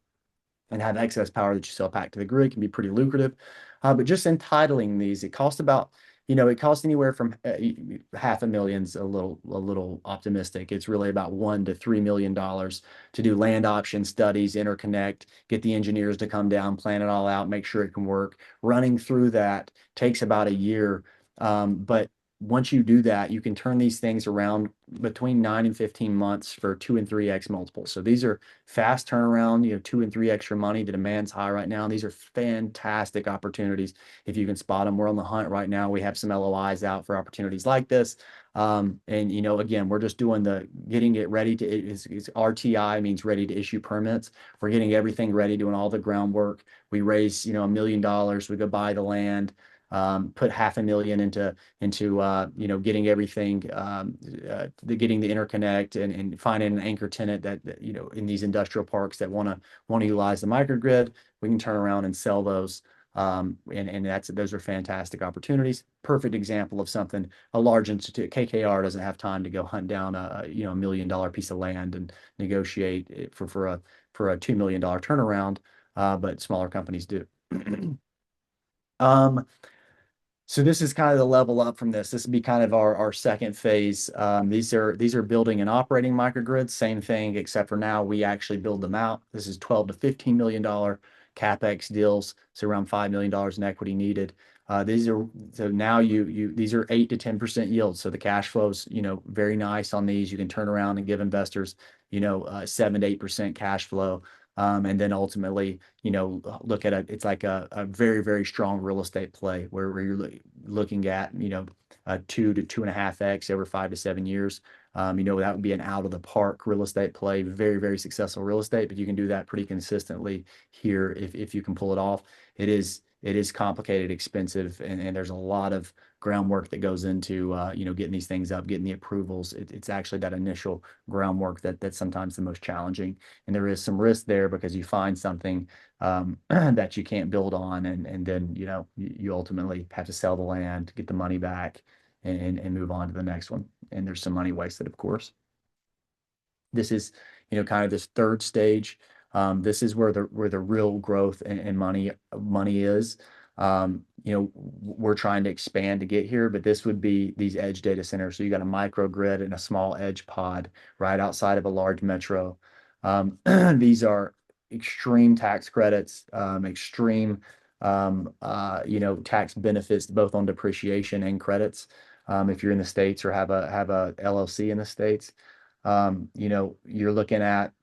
Speaker 2: and have excess power that you sell back to the grid. Can be pretty lucrative. But just entitling these, it costs about, it costs anywhere from $500,000's a little optimistic. It's really about $1 to $3 million to do land option studies, interconnect, get the engineers to come down, plan it all out, make sure it can work. Running through that takes about a year. But once you do that, you can turn these things around between 9 and 15 months for 2 and 3x multiples. So these are fast turnaround, 2 and 3 extra money. The demand's high right now. These are fantastic opportunities if you can spot them. We're on the hunt right now. We have some LOIs out for opportunities like this. And again, we're just doing getting it ready to is RTI means ready to issue permits. We're getting everything ready, doing all the groundwork. We raise, $1 million. We go buy the land. Put $500,000 into getting everything, getting the interconnect and finding an anchor tenant that in these industrial parks that want to utilize the microgrid. We can turn around and sell those. And those are fantastic opportunities. Perfect example of something a large institute, KKR, doesn't have time to go hunt down a $1 million piece of land and negotiate it for a $2 million turnaround. But smaller companies do. So this is kind of the level up from this. This would be kind of our second phase. These are building and operating microgrids. Same thing, except for now we actually build them out. This is $12 to $15 million CapEx deals. So around $5 million in equity needed. These are 8 to 10% yields. So the cash flows, very nice on these. You can turn around and give investors, 7 to 8% cash flow. And then ultimately, look at it's like a very, very strong real estate play where you're looking at, a 2 to 2.5x over 5 to 7 years. That would be an out of the park real estate play, very, very successful real estate, but you can do that pretty consistently here if you can pull it off. It is complicated, expensive, and there's a lot of groundwork that goes into getting these things up, getting the approvals. It's actually that initial groundwork that's sometimes the most challenging, and there is some risk there because you find something that you can't build on, and then you ultimately have to sell the land, get the money back, and move on to the next one. And there's some money wasted, of course. This is kind of this third stage. This is where the real growth and money is. We're trying to expand to get here, but this would be these edge data centers. So you got a microgrid and a small edge pod right outside of a large metro. These are extreme tax credits, extreme tax benefits both on depreciation and credits. If you're in the States or have a LLC in the States, you're looking at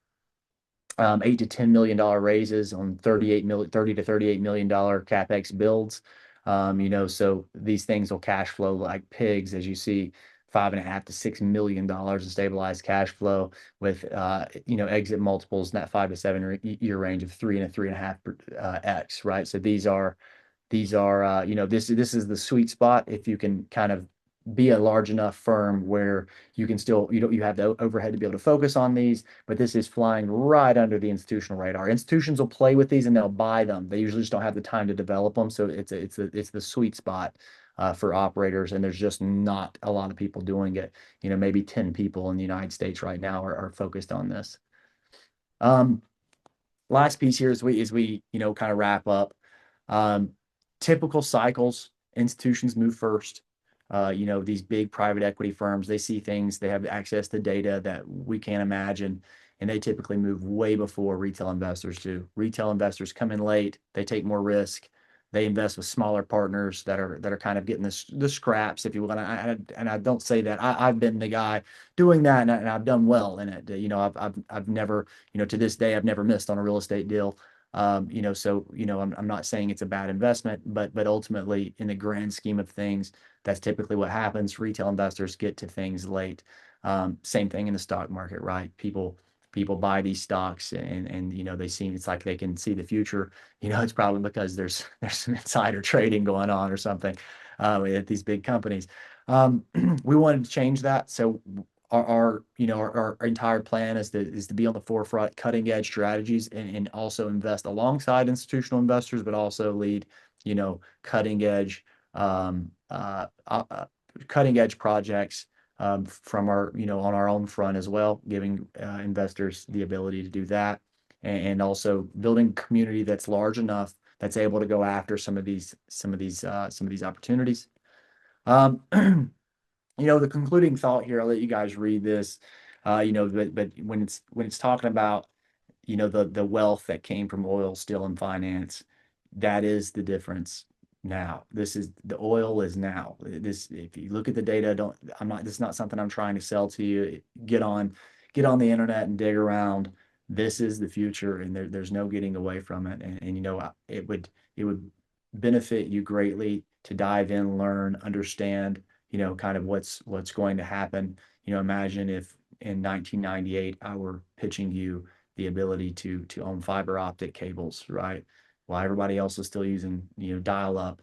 Speaker 2: $8 to $10 million raises on $30 to $38 million CapEx builds. So these things will cash flow like pigs, as you see, $5.5 to $6 million in stabilized cash flow with exit multiples in that 5 to 7 year range of 3 and 3.5x, right? So these are these are, this is the sweet spot if you can kind of be a large enough firm where you can still, you have the overhead to be able to focus on these, but this is flying right under the institutional radar. Institutions will play with these and they'll buy them. They usually just don't have the time to develop them. So it's the sweet spot for operators, and there's just not a lot of people doing it. Maybe 10 people in the United States right now are focused on this. Last piece here is we kind of wrap up. Um, Typical cycles, institutions move first. These big private equity firms, they see things, they have access to data that we can't imagine, and they typically move way before retail investors do. Retail investors come in late, they take more risk, they invest with smaller partners that are kind of getting the scraps, if you will. And I don't say that I've been the guy doing that, and I've done well in it. I've never, to this day, I've never missed on a real estate deal. I'm not saying it's a bad investment, but ultimately, in the grand scheme of things, that's typically what happens. Retail investors get to things late. Same thing in the stock market, right? People buy these stocks, and it's like they can see the future. It's probably because there's some insider trading going on or something at these big companies. We wanted to change that, so our entire plan is to be on the forefront, cutting edge strategies, and also invest alongside institutional investors, but also lead, cutting edge um, uh, uh, uh, cutting edge projects from our, on our own front as well, giving investors the ability to do that, and also building a community that's large enough that's able to go after some of these opportunities. Um, the concluding thought here, I'll let you guys read this. But when it's talking about, the wealth that came from oil, steel, and finance, that is the difference now. The oil is now. If you look at the data, this is not something I'm trying to sell to you. Get on the internet and dig around. This is the future, and there's no getting away from it. And it would benefit you greatly to dive in, learn, understand, kind of what's going to happen. Imagine if in 1998 I were pitching you the ability to own fiber optic cables, right? While everybody else is still using, dial up.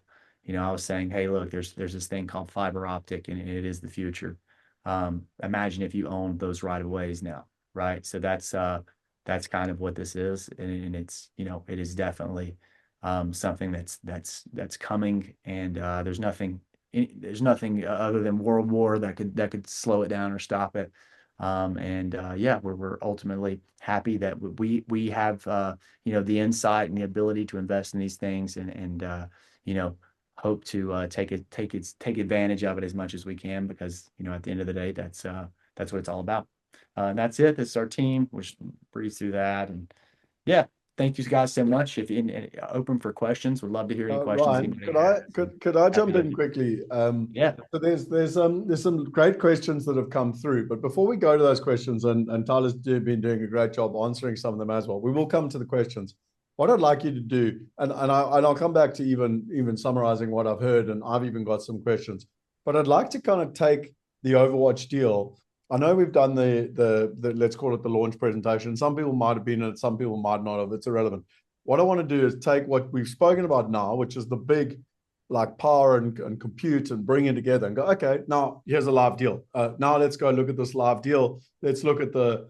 Speaker 2: I was saying, hey, look, there's this thing called fiber optic, and it is the future. Imagine if you owned those right of ways now, right? So that's kind of what this is, and it's, it is definitely something that's coming, and there's nothing other than World War that could slow it down or stop it. Yeah, we're ultimately happy that we have the insight and the ability to invest in these things, and hope to take advantage of it as much as we can, because at the end of the day, that's what it's all about. And that's it. This is our team. We'll just breeze through that, and yeah. Thank you guys so much. If you're open for questions, would love to hear any questions
Speaker 1: Ryan,
Speaker 2: anybody
Speaker 1: could I
Speaker 2: has.
Speaker 1: could I jump
Speaker 2: Happy
Speaker 1: in
Speaker 2: to.
Speaker 1: quickly?
Speaker 2: Yeah.
Speaker 1: So there's some great questions that have come through, but before we go to those questions, and Tyler's been doing a great job answering some of them as well. We will come to the questions. What I'd like you to do, and I'll come back to even summarizing what I've heard, and I've even got some questions. But I'd like to kind of take the Overwatch deal. I know we've done the let's call it the launch presentation. Some people might have been in it, some people might not have. It's irrelevant. What I want to do is take what we've spoken about now, which is the big like power and compute, and bring it together and go, okay, now here's a live deal. Now let's go look at this live deal. Let's look at the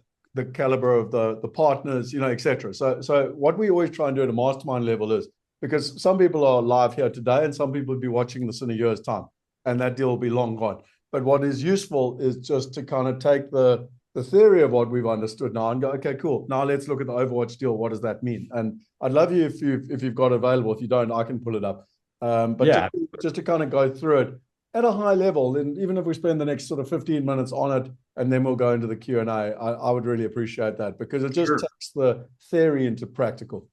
Speaker 1: caliber of the partners, etc. So what we always try and do at a mastermind level is, because some people are live here today and some people will be watching this in a year's time, and that deal will be long gone. But what is useful is just to kind of take the theory of what we've understood now and go, okay, cool. Now let's look at the Overwatch deal. What does that mean? And I'd love you if you've got it available. If you don't, I can pull it up. But
Speaker 2: Yeah.
Speaker 1: just to kind of go through it at a high level, and even if we spend the next sort of 15 minutes on it, and then we'll go into the Q&A, I would really appreciate that, because it just
Speaker 2: Sure.
Speaker 1: takes the theory into practical.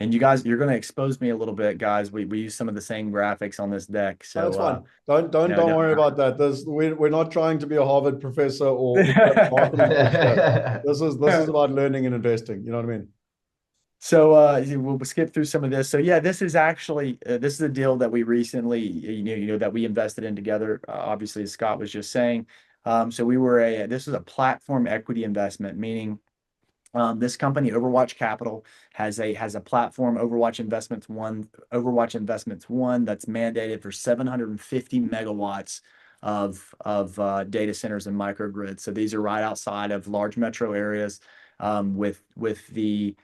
Speaker 2: And you guys, you're going to expose me a little bit, guys. We use some of the same graphics on this deck. So
Speaker 1: That's fine. Don't
Speaker 2: no.
Speaker 1: worry about that. We're not trying to be a Harvard professor or marketing teacher. This is about learning and investing. You know what I mean?
Speaker 2: So we'll skip through some of this. So yeah, this is actually this is a deal that we recently that we invested in together. Obviously, as Scott was just saying. So this was a platform equity investment, meaning This company, Overwatch Capital, has a platform, Overwatch Investments One, that's mandated for 750 megawatts of data centers and microgrids. So these are right outside of large metro areas, with the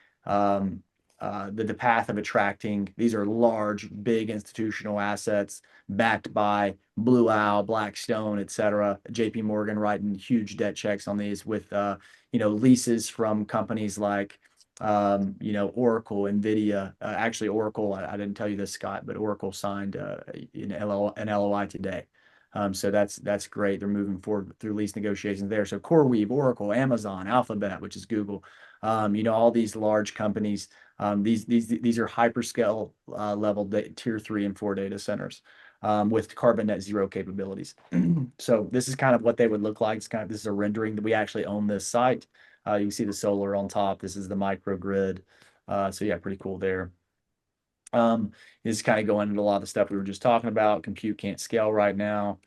Speaker 2: path of attracting. These are large, big institutional assets backed by Blue Owl, Blackstone, et cetera. JP Morgan writing huge debt checks on these with leases from companies like Oracle, Nvidia. Actually, Oracle, I didn't tell you this, Scott, but Oracle signed an LOI today. So that's great. They're moving forward through lease negotiations there. So CoreWeave, Oracle, Amazon, Alphabet, which is Google, all these large companies. These are hyperscale level tier 3 and 4 data centers, with carbon net zero capabilities. So this is kind of what they would look like. This is a rendering that we actually own this site. You can see the solar on top. This is the microgrid. So yeah, pretty cool there. This is kind of going into a lot of the stuff we were just talking about. Compute can't scale right now.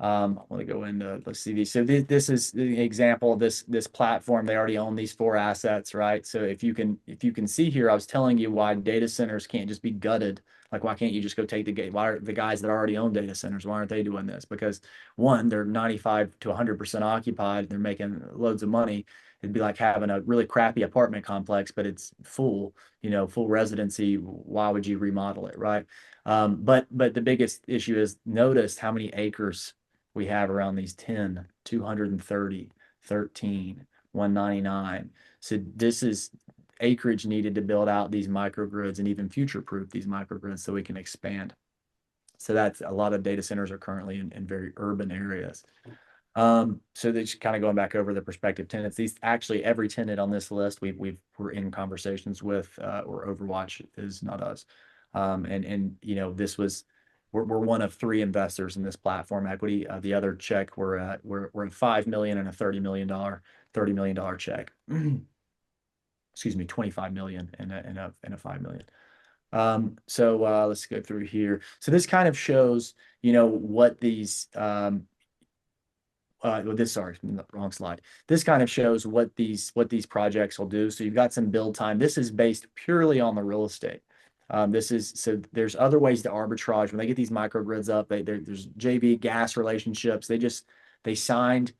Speaker 2: I want to go into, let's see these. So this is the example of this platform. They already own these 4 assets, right? So if you can see here, I was telling you why data centers can't just be gutted. Like, why can't you just go take why are the guys that already own data centers, why aren't they doing this? Because one, they're 95 to 100% occupied. They're making loads of money. It'd be like having a really crappy apartment complex, but it's full residency. Why would you remodel it, right? But the biggest issue is, notice how many acres we have around these: 10, 230, 13, 199. So this is acreage needed to build out these microgrids and even future-proof these microgrids so we can expand. So that's a lot of data centers are currently in very urban areas. So that's kind of going back over the prospective tenants. These actually, every tenant on this list we're in conversations with, or Overwatch is not us. This was, we're one of 3 investors in this platform equity. The other check, we're at $5 million and a $30 million check. Excuse me, 25 million and a 5 million. So let's go through here. So this kind of shows, what these sorry, wrong slide. This kind of shows what these projects will do. So you've got some build time. This is based purely on the real estate. So there's other ways to arbitrage when they get these microgrids up. There's JV gas relationships. They signed.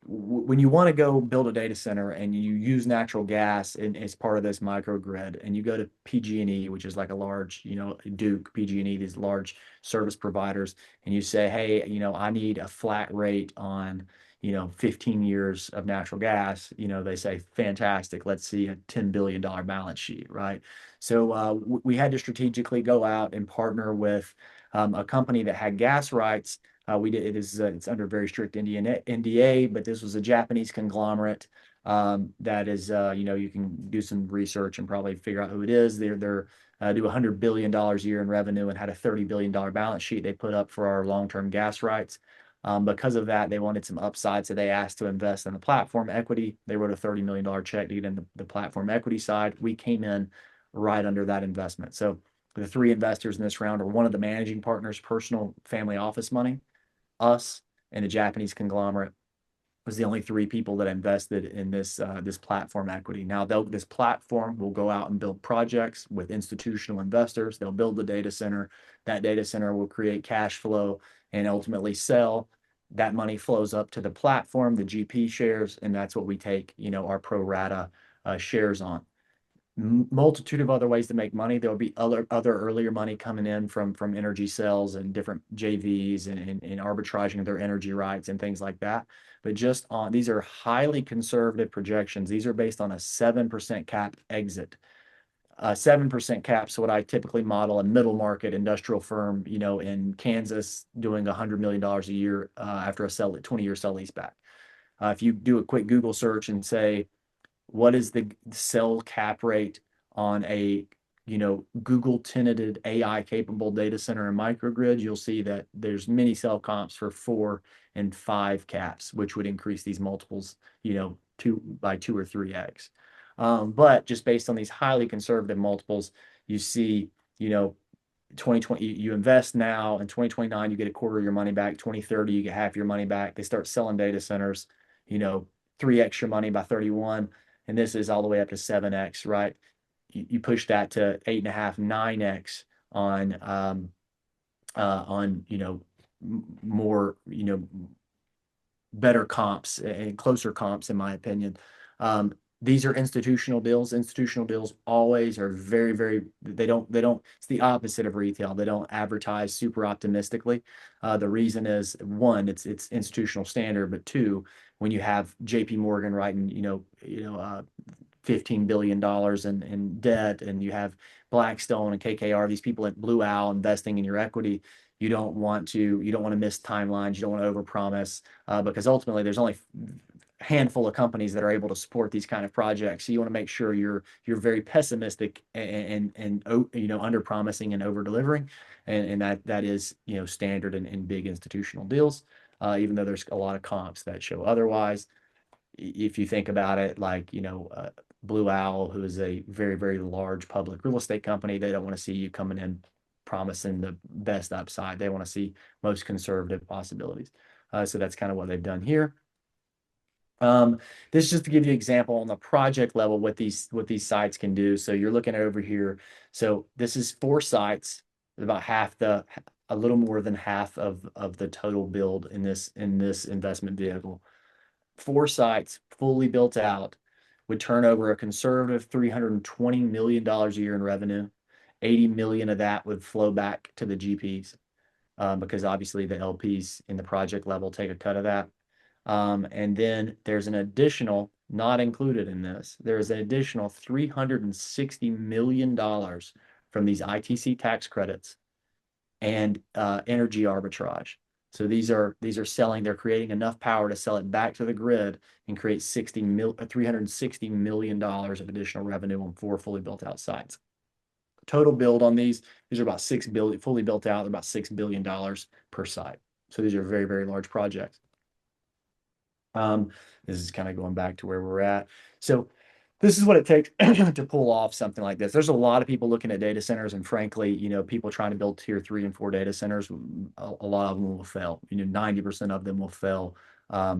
Speaker 2: When you want to go build a data center and you use natural gas as part of this microgrid, and you go to PG&E, which is like a large, Duke, PG&E, these large service providers, and you say, hey, I need a flat rate on 15 years of natural gas, they say, fantastic, let's see a $10 billion balance sheet, right? So we had to strategically go out and partner with a company that had gas rights. It's under very strict NDA, but this was a Japanese conglomerate that is, you can do some research and probably figure out who it is. They're do $100 billion a year in revenue and had a $30 billion balance sheet they put up for our long-term gas rights. Because of that, they wanted some upside, so they asked to invest in the platform equity. They wrote a $30 million check to get in the platform equity side. We came in right under that investment. So the 3 investors in this round are one of the managing partners' personal family office money, us, and a Japanese conglomerate was the only 3 people that invested in this platform equity. Now, this platform will go out and build projects with institutional investors. They'll build the data center. That data center will create cash flow and ultimately sell. That money flows up to the platform, the GP shares, and that's what we take, our pro rata shares on. Multitude of other ways to make money. There'll be other earlier money coming in from energy sales and different JVs and arbitraging their energy rights and things like that. But these are highly conservative projections. These are based on a 7% cap exit. 7% caps, what I typically model a middle market industrial firm, in Kansas doing $100 million a year after a 20-year sell lease back. If you do a quick Google search and say, what is the sell cap rate on a Google tenanted AI capable data center and microgrid, you'll see that there's many sell comps for 4 and 5 caps, which would increase these multiples, 2 or 3x. But just based on these highly conservative multiples, you see, 2020, you invest now, in 2029, you get a quarter of your money back. 2030, you get half your money back. They start selling data centers, 3x your money by 31. and this is all the way up to 7x, right? You push that to 8.5, 9x on more better comps and closer comps, in my opinion. These are institutional deals. Institutional deals always are very, very, they don't, it's the opposite of retail. They don't advertise super optimistically. The reason is, one, it's institutional standard, but two, when you have JP Morgan writing, $15 billion in debt, and you have Blackstone and KKR, these people at Blue Owl investing in your equity, you don't want to miss timelines. You don't want to overpromise, because ultimately there's only a handful of companies that are able to support these kind of projects. So you want to make sure you're very pessimistic and under promising and over delivering, and that is standard in big institutional deals. Even though there's a lot of comps that show otherwise. If you think about it, like Blue Owl, who is a very, very large public real estate company, they don't want to see you coming in promising the best upside. They want to see most conservative possibilities. So that's kind of what they've done here. This is just to give you an example on the project level what these sites can do. So you're looking at over here. So this is 4 sites, about a little more than half of the total build in this investment vehicle. 4 sites fully built out would turn over a conservative $320 million a year in revenue. 80 million of that would flow back to the GPs, because obviously the LPs in the project level take a cut of that. And then there's an additional, not included in this, there's an additional $360 million from these ITC tax credits and energy arbitrage. So these are selling, they're creating enough power to sell it back to the grid and create $360 million of additional revenue on 4 fully built out sites. Total build on these are about $6 billion, fully built out, about $6 billion per site. So these are very, very large projects. This is kind of going back to where we're at. So this is what it takes to pull off something like this. There's a lot of people looking at data centers, and frankly, people trying to build tier 3 and 4 data centers, a lot of them will fail. 90% of them will fail,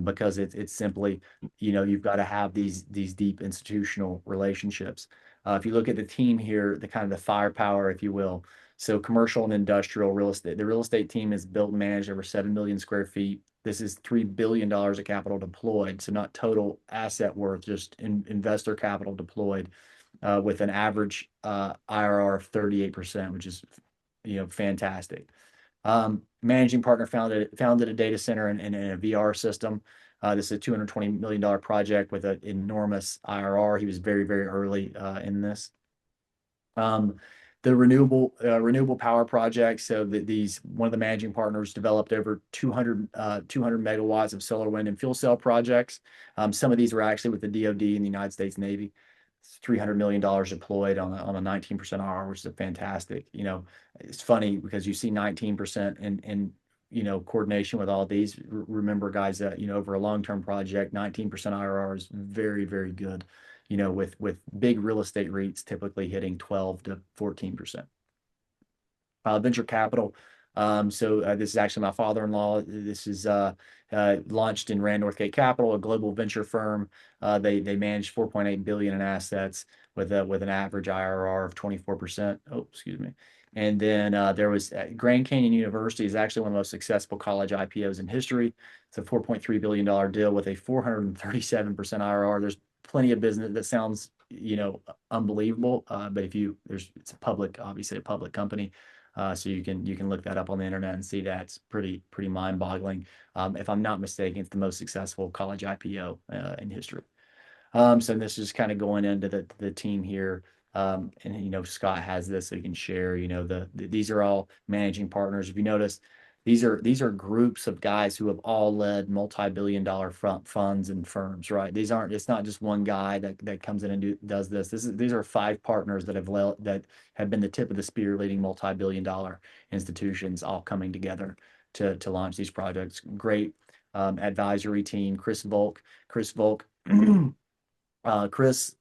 Speaker 2: because it's simply, you've got to have these deep institutional relationships. If you look at the team here, the kind of the firepower, if you will. So commercial and industrial real estate. The real estate team is built and managed over 7 million square feet. This is $3 billion of capital deployed. So not total asset worth, just investor capital deployed, with an average IRR of 38%, which is, fantastic. Managing partner founded a data center and a VR system. This is a $220 million project with an enormous IRR. He was very, very early in this. The renewable power project. So one of the managing partners developed over 200 megawatts of solar, wind, and fuel cell projects. Some of these were actually with the DoD and the United States Navy. It's $300 million deployed on a 19% IRR, which is fantastic. It's funny because you see 19% in coordination with all these. Remember, guys, that over a long-term project, 19% IRR is very, very good. With big real estate REITs typically hitting 12 to 14%. Venture capital. So this is actually my father-in-law. This is launched in Rand Northgate Capital, a global venture firm. They manage 4.8 billion in assets with an average IRR of 24%. Oh, excuse me. And then there was Grand Canyon University is actually one of the most successful college IPOs in history. It's a $4.3 billion deal with a 437% IRR. There's plenty of business that sounds, unbelievable. But it's obviously a public company. So you can look that up on the internet and see that. It's pretty mind-boggling. If I'm not mistaken, it's the most successful college IPO in history. So this is kind of going into the team here. And Scott has this, so you can share. These are all managing partners. If you notice, these are groups of guys who have all led multi-billion-dollar funds and firms, right? It's not just one guy that comes in and does this. These are 5 partners that have been the tip of the spear, leading multi-billion-dollar institutions, all coming together to launch these projects. Great advisory team. Chris Volk. Chris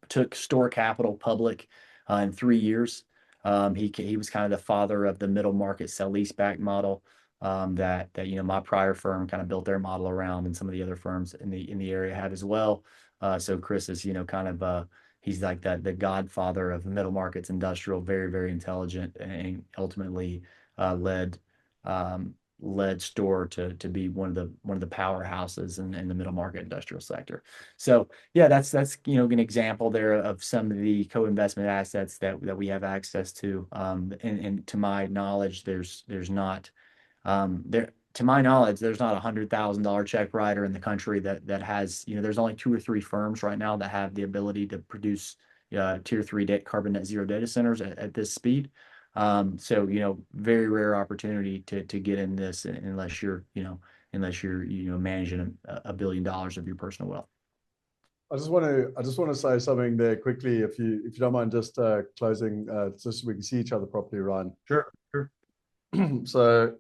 Speaker 2: took Store Capital public in 3 years. He was kind of the father of the middle market sell leaseback model that my prior firm kind of built their model around, and some of the other firms in the area have as well. So Chris is, kind of he's like the godfather of middle markets industrial, very, very intelligent, and ultimately led led Store to be one of the powerhouses in the middle market industrial sector. So yeah, that's an example there of some of the co-investment assets that we have access to. And to my knowledge, there's not there to my knowledge, there's not $100,000 check writer in the country that has, there's only 2 or 3 firms right now that have the ability to produce tier 3 carbon net zero data centers at this speed. So, very rare opportunity to get in this unless you're managing $1 billion of your personal wealth.
Speaker 1: I just want to say something there quickly, if you don't mind, just closing, just so we can see each other properly, Ryan.
Speaker 2: Sure.
Speaker 1: So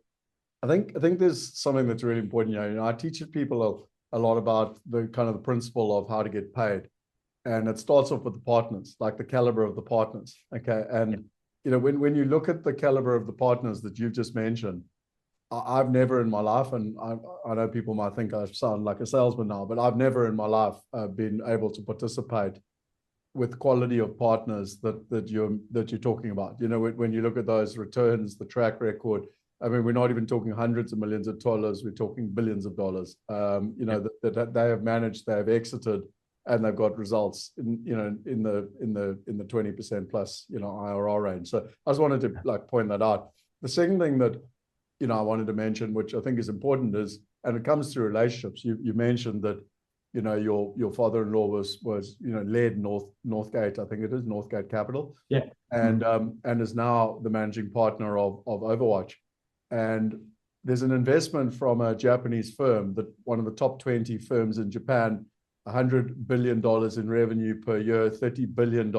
Speaker 1: I think there's something that's really important. I teach people a lot about the kind of the principle of how to get paid, and it starts off with the partners, like the caliber of the partners. Okay, and when you look at the caliber of the partners that you've just mentioned, I've never in my life, and I know people might think I sound like a salesman now, but I've never in my life been able to participate with quality of partners that you're talking about. When you look at those returns, the track record. I mean, we're not even talking hundreds of millions of dollars. We're talking billions of dollars. That they have managed, they have exited, and they've got results in the 20% plus IRR range. So I just wanted to point that out. The second thing that I wanted to mention, which I think is important, is, and it comes through relationships. You mentioned that your father-in-law was led Northgate, I think it is Northgate Capital, and is now the managing partner of Overwatch. And there's an investment from a Japanese firm, that one of the top 20 firms in Japan, $100 billion in revenue per year, $30 billion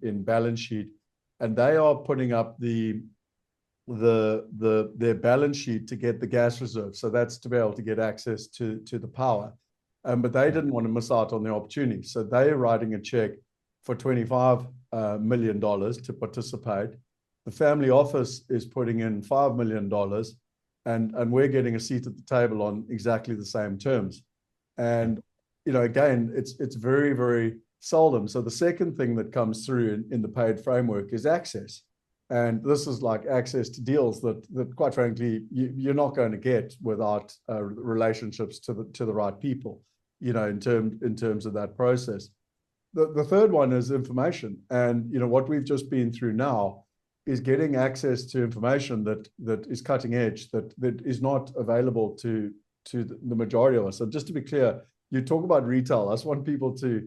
Speaker 1: in balance sheet, and they are putting up their balance sheet to get the gas reserve. So that's to be able to get access to the power. But they didn't want to miss out on the opportunity. So they are writing a check for $25 million to participate. The family office is putting in $5 million, and we're getting a seat at the table on exactly the same terms. And, again, it's very, very seldom. So the second thing that comes through in the paid framework is access. And this is like access to deals that quite frankly, you're not going to get without relationships to the right people, in terms of that process. The third one is information. And, what we've just been through now is getting access to information that is cutting edge, that is not available to the majority of us. And just to be clear, you talk about retail. I just want people to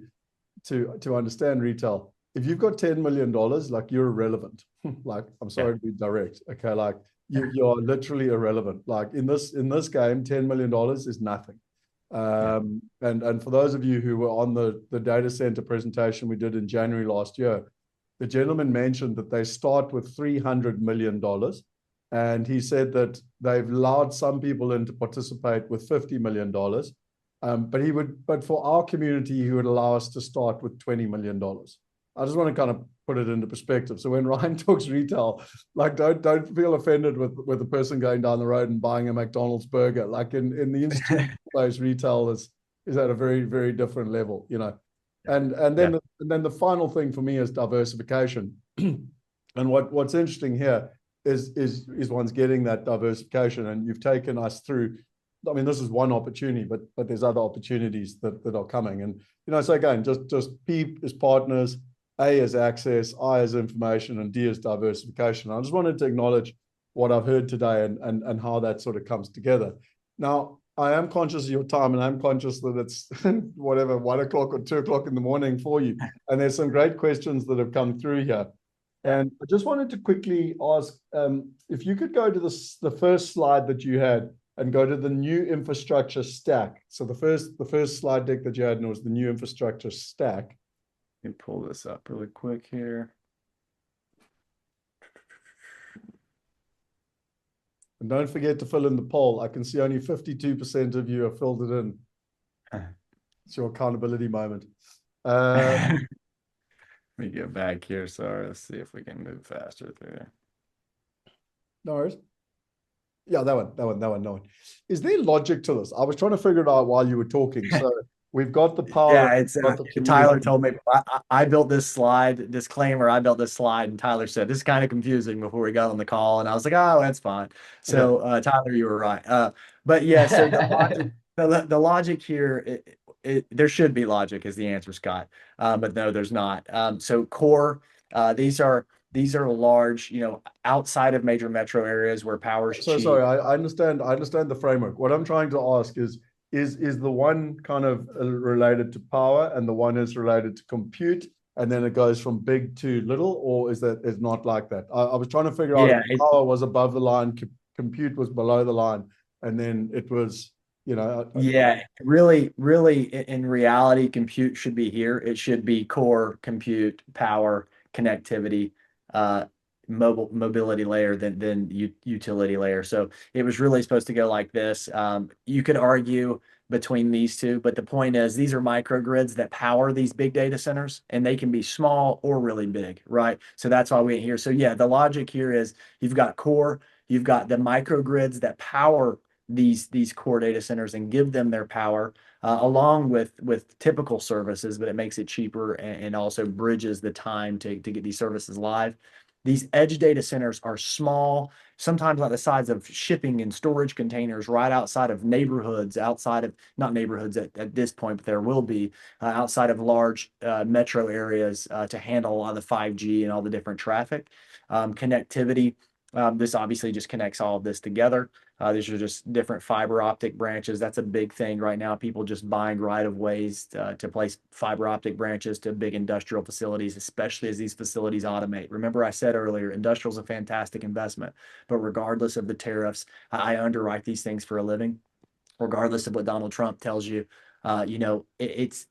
Speaker 1: understand retail. If you've got $10 million, like, you're irrelevant. Like, I'm sorry to be direct. Okay, like you are literally irrelevant. Like in this game, $10 million is nothing. And for those of you who were on the data center presentation we did in January last year, the gentleman mentioned that they start with $300 million. And he said that they've allowed some people in to participate with $50 million. But for our community, he would allow us to start with $20 million. I just want to kind of put it into perspective. So when Ryan talks retail, like, don't feel offended with the person going down the road and buying a McDonald's burger. Like in the institutional space, retail is at a very, very different level, And then the final thing for me is diversification. And what's interesting here is one's getting that diversification, and you've taken us through. I mean, this is one opportunity, but there's other opportunities that are coming. And so again, just P is partners, A is access, I is information, and D is diversification. I just wanted to acknowledge what I've heard today and how that sort of comes together. Now, I am conscious of your time, and I'm conscious that it's whatever, 1 o'clock or 2 o'clock in the morning for you. And there's some great questions that have come through here. And I just wanted to quickly ask if you could go to the first slide that you had and go to the new infrastructure stack. So the first slide deck that you had was the new infrastructure stack.
Speaker 2: Let me pull this up really quick here.
Speaker 1: And don't forget to fill in the poll. I can see only 52% of you have filled it in. It's your accountability moment.
Speaker 2: Let me get back here. Sorry, let's see if we can move faster through there.
Speaker 1: No worries. Yeah, that one. Is there logic to this? I was trying to figure it out while you were talking. So we've got the power,
Speaker 2: Yeah, it's
Speaker 1: we've got the
Speaker 2: Tyler
Speaker 1: community.
Speaker 2: told me I built this slide, disclaimer, I built this slide, and Tyler said this is kind of confusing before we got on the call. And I was like, oh, that's fine.
Speaker 1: Okay.
Speaker 2: So Tyler, you were right. But yeah, so the logic here, there should be logic is the answer, Scott. But no, there's not. So core, these are large, outside of major metro areas where power's
Speaker 1: So sorry,
Speaker 2: cheap.
Speaker 1: I understand the framework. What I'm trying to ask is the one kind of related to power and the one is related to compute, and then it goes from big to little, or is that is not like that? I was trying to figure out if
Speaker 2: Yeah,
Speaker 1: power was above the line, compute was below the line, and then it was,
Speaker 2: Yeah, really, in reality, compute should be here. It should be core compute, power, connectivity, uh, mobility layer, then utility layer. So it was really supposed to go like this. You could argue between these two, but the point is these are microgrids that power these big data centers, and they can be small or really big, right? So that's why we're here. So yeah, the logic here is you've got core, you've got the microgrids that power these core data centers and give them their power along with typical services, but it makes it cheaper and also bridges the time to get these services live. These edge data centers are small, sometimes like the size of shipping and storage containers right outside of neighborhoods, outside of not neighborhoods at this point, but there will be outside of large metro areas to handle a lot of the 5G and all the different traffic. Connectivity, this obviously just connects all of this together. These are just different fiber optic branches. That's a big thing right now. People just buying right of ways to place fiber optic branches to big industrial facilities, especially as these facilities automate. Remember, I said earlier, industrial is a fantastic investment, but regardless of the tariffs, I underwrite these things for a living. Regardless of what Donald Trump tells you, it's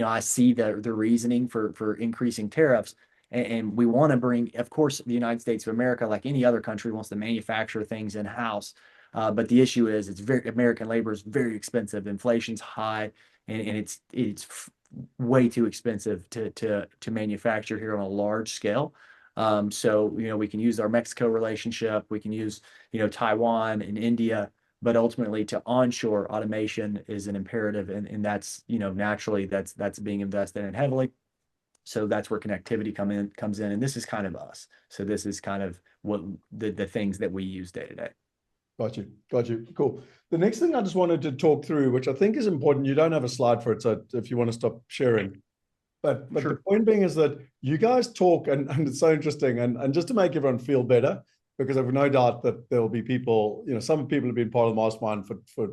Speaker 2: I see the reasoning for increasing tariffs, and we want to bring, of course, the United States of America, like any other country, wants to manufacture things in house. But the issue is, it's very American labor is very expensive. Inflation's high, and it's way too expensive to manufacture here on a large scale. So we can use our Mexico relationship, we can use Taiwan and India, but ultimately to onshore automation is an imperative, and that's naturally that's being invested in heavily. So that's where connectivity comes in, and this is kind of us. So this is kind of what the things that we use day to day.
Speaker 1: Got you. Got you. Cool. The next thing I just wanted to talk through, which I think is important, you don't have a slide for it, so if you want to stop sharing. But the
Speaker 2: Sure.
Speaker 1: point being is that you guys talk, and it's so interesting, and just to make everyone feel better, because I've no doubt that there will be people, some people have been part of the mastermind for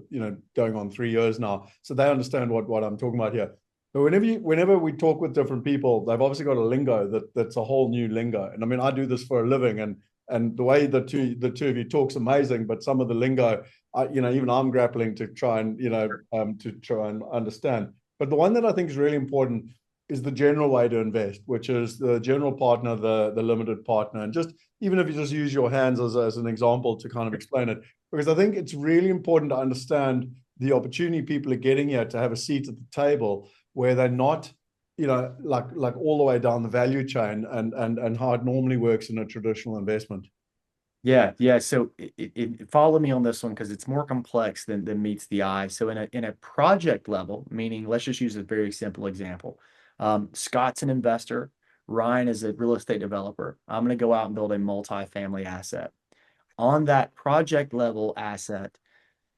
Speaker 1: going on 3 years now, so they understand what I'm talking about here. But whenever we talk with different people, they've obviously got a lingo that's a whole new lingo. And I mean, I do this for a living, and the way the two of you talk's amazing, but some of the lingo, even I'm grappling to try and understand. But the one that I think is really important is the general way to invest, which is the general partner, the limited partner, and just even if you just use your hands as an example to kind of explain it, because I think it's really important to understand the opportunity people are getting here to have a seat at the table where they're not, like all the way down the value chain and how it normally works in a traditional investment.
Speaker 2: Yeah. So follow me on this one because it's more complex than meets the eye. So in a project level, meaning let's just use a very simple example. Scott's an investor. Ryan is a real estate developer. I'm going to go out and build a multifamily asset. On that project level asset,